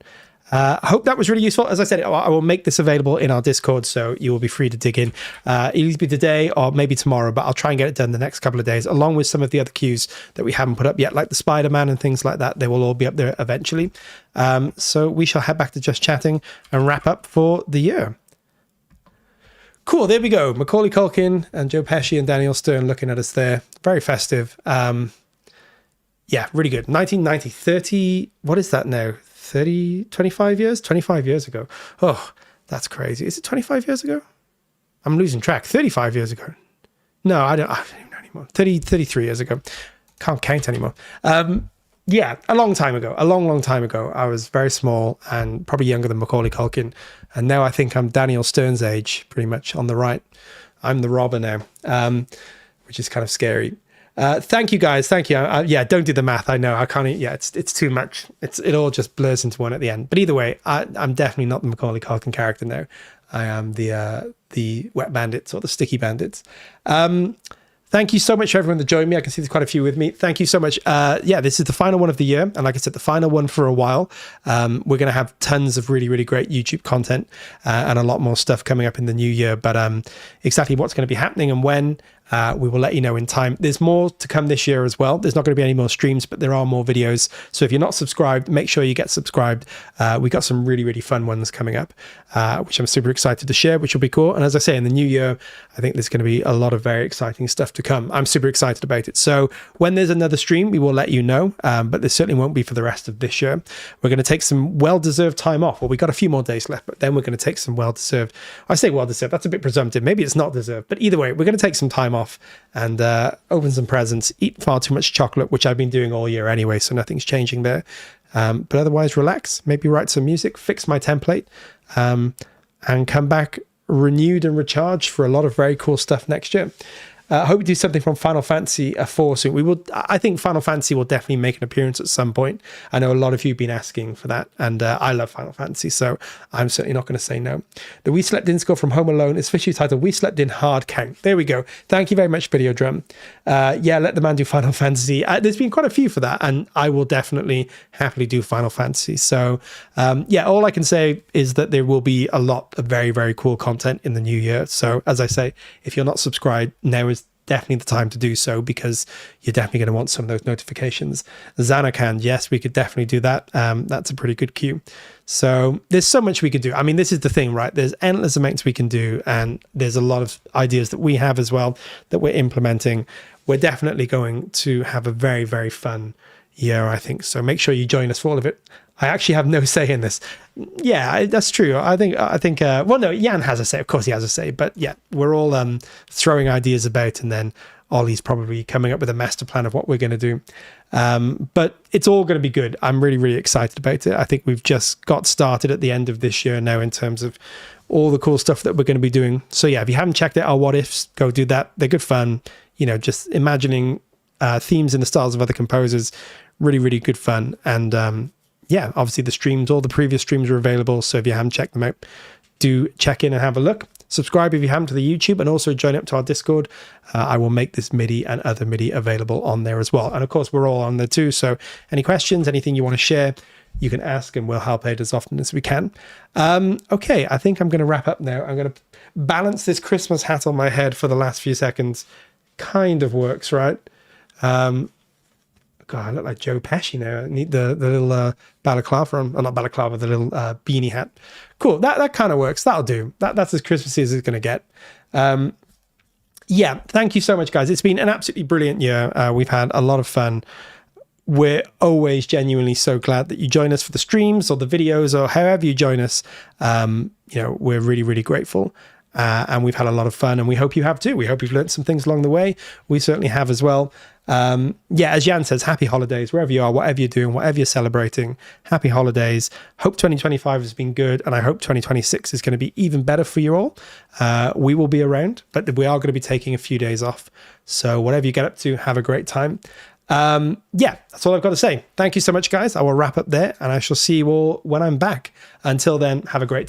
I hope that was really useful. As I said, I will make this available in our Discord, so you will be free to dig in. It'll either be today or maybe tomorrow, but I'll try and get it done the next couple of days, along with some of the other cues that we haven't put up yet, like the Spider-Man and things like that. They will all be up there eventually. So we shall head back to just chatting and wrap up for the year. Cool, there we go. Macaulay Culkin and Joe Pesci and Daniel Stern looking at us there. Very festive. Yeah, really good. 1990, 30, what is that now? 30, 25 years? 25 years ago. Oh, that's crazy. Is it 25 years ago? I'm losing track. 35 years ago. No, I don't even know anymore. 33 years ago. Can't count anymore. Yeah, a long time ago. A long time ago. I was very small and probably younger than Macaulay Culkin. And now I think I'm Daniel Stern's age, pretty much on the right. I'm the robber now, which is kind of scary. Thank you guys. Thank you. Yeah, don't do the math. I know I can't. Yeah, it's too much. It all just blurs into one at the end. But either way, I'm definitely not the Macaulay Culkin character now. I am the Wet Bandits or the Sticky Bandits. Thank you so much for everyone that joined me. I can see there's quite a few with me. Thank you so much. Yeah, this is the final one of the year. And like I said, the final one for a while. We're going to have tons of really, really great YouTube content and a lot more stuff coming up in the new year. But exactly what's going to be happening and when, we will let you know in time. There's more to come this year as well. There's not going to be any more streams, but there are more videos. So if you're not subscribed, make sure you get subscribed. We got some really, really fun ones coming up, which I'm super excited to share, which will be cool. And as I say, in the new year, I think there's going to be a lot of very exciting stuff to come. I'm super excited about it. So when there's another stream, we will let you know, but there certainly won't be for the rest of this year. We're going to take some well-deserved time off. Well, we got a few more days left, but then we're going to take some well-deserved. I say well-deserved, that's a bit presumptive. Maybe it's not deserved, but either way, we're going to take some time off and open some presents, eat far too much chocolate, which I've been doing all year anyway, so nothing's changing there. But otherwise, relax, maybe write some music, fix my template, and come back renewed and recharged for a lot of very cool stuff next year. I hope we do something from Final Fantasy 4 soon. I think Final Fantasy will definitely make an appearance at some point. I know a lot of you have been asking for that, and I love Final Fantasy, so I'm certainly not going to say no. The We Slept In score from Home Alone is officially titled We Slept In Hard Count. There we go. Thank you very much, Video Drum. Yeah, let the man do Final Fantasy. There's been quite a few for that, and I will definitely happily do Final Fantasy. So yeah, all I can say is that there will be a lot of very, very cool content in the new year. So as I say, if you're not subscribed, now is definitely the time to do so, because you're definitely going to want some of those notifications. Xanacand, yes, we could definitely do that. That's a pretty good cue. So there's so much we could do. I mean, this is the thing, right? There's endless amounts we can do, and there's a lot of ideas that we have as well that we're implementing. We're definitely going to have a very, very fun year, I think. So make sure you join us for all of it. I actually have no say in this. Yeah, that's true. I think. Well, no, Jan has a say. Of course, he has a say. But yeah, we're all throwing ideas about, and then Ollie's probably coming up with a master plan of what we're going to do. But it's all going to be good. I'm really, really excited about it. I think we've just got started at the end of this year now in terms of all the cool stuff that we're going to be doing. So yeah, if you haven't checked out our what ifs, go do that. They're good fun. You know, just imagining themes in the styles of other composers. Really, really good fun. And yeah, obviously the streams, all the previous streams are available. So if you haven't checked them out, do check in and have a look. Subscribe if you haven't to the YouTube, and also join up to our Discord. I will make this MIDI and other MIDI available on there as well. And of course, we're all on there too. So any questions, anything you want to share, you can ask and we'll help out as often as we can. Okay, I think I'm going to wrap up now. I'm going to balance this Christmas hat on my head for the last few seconds. Kind of works, right? God, I look like Joe Pesci now. I need the little balaclava on, or not balaclava, the little beanie hat. Cool, that kind of works. That'll do. That's as Christmassy as it's going to get. Yeah, thank you so much, guys. It's been an absolutely brilliant year. We've had a lot of fun. We're always genuinely so glad that you join us for the streams or the videos or however you join us. You know, we're really, really grateful. And we've had a lot of fun, and we hope you have too. We hope you've learned some things along the way. We certainly have as well. Yeah, as Jan says, happy holidays, wherever you are, whatever you're doing, whatever you're celebrating, happy holidays. Hope 2025 has been good, and I hope 2026 is going to be even better for you all. We will be around, but we are going to be taking a few days off. So whatever you get up to, have a great time. Yeah, that's all I've got to say. Thank you so much, guys. I will wrap up there, and I shall see you all when I'm back. Until then, have a great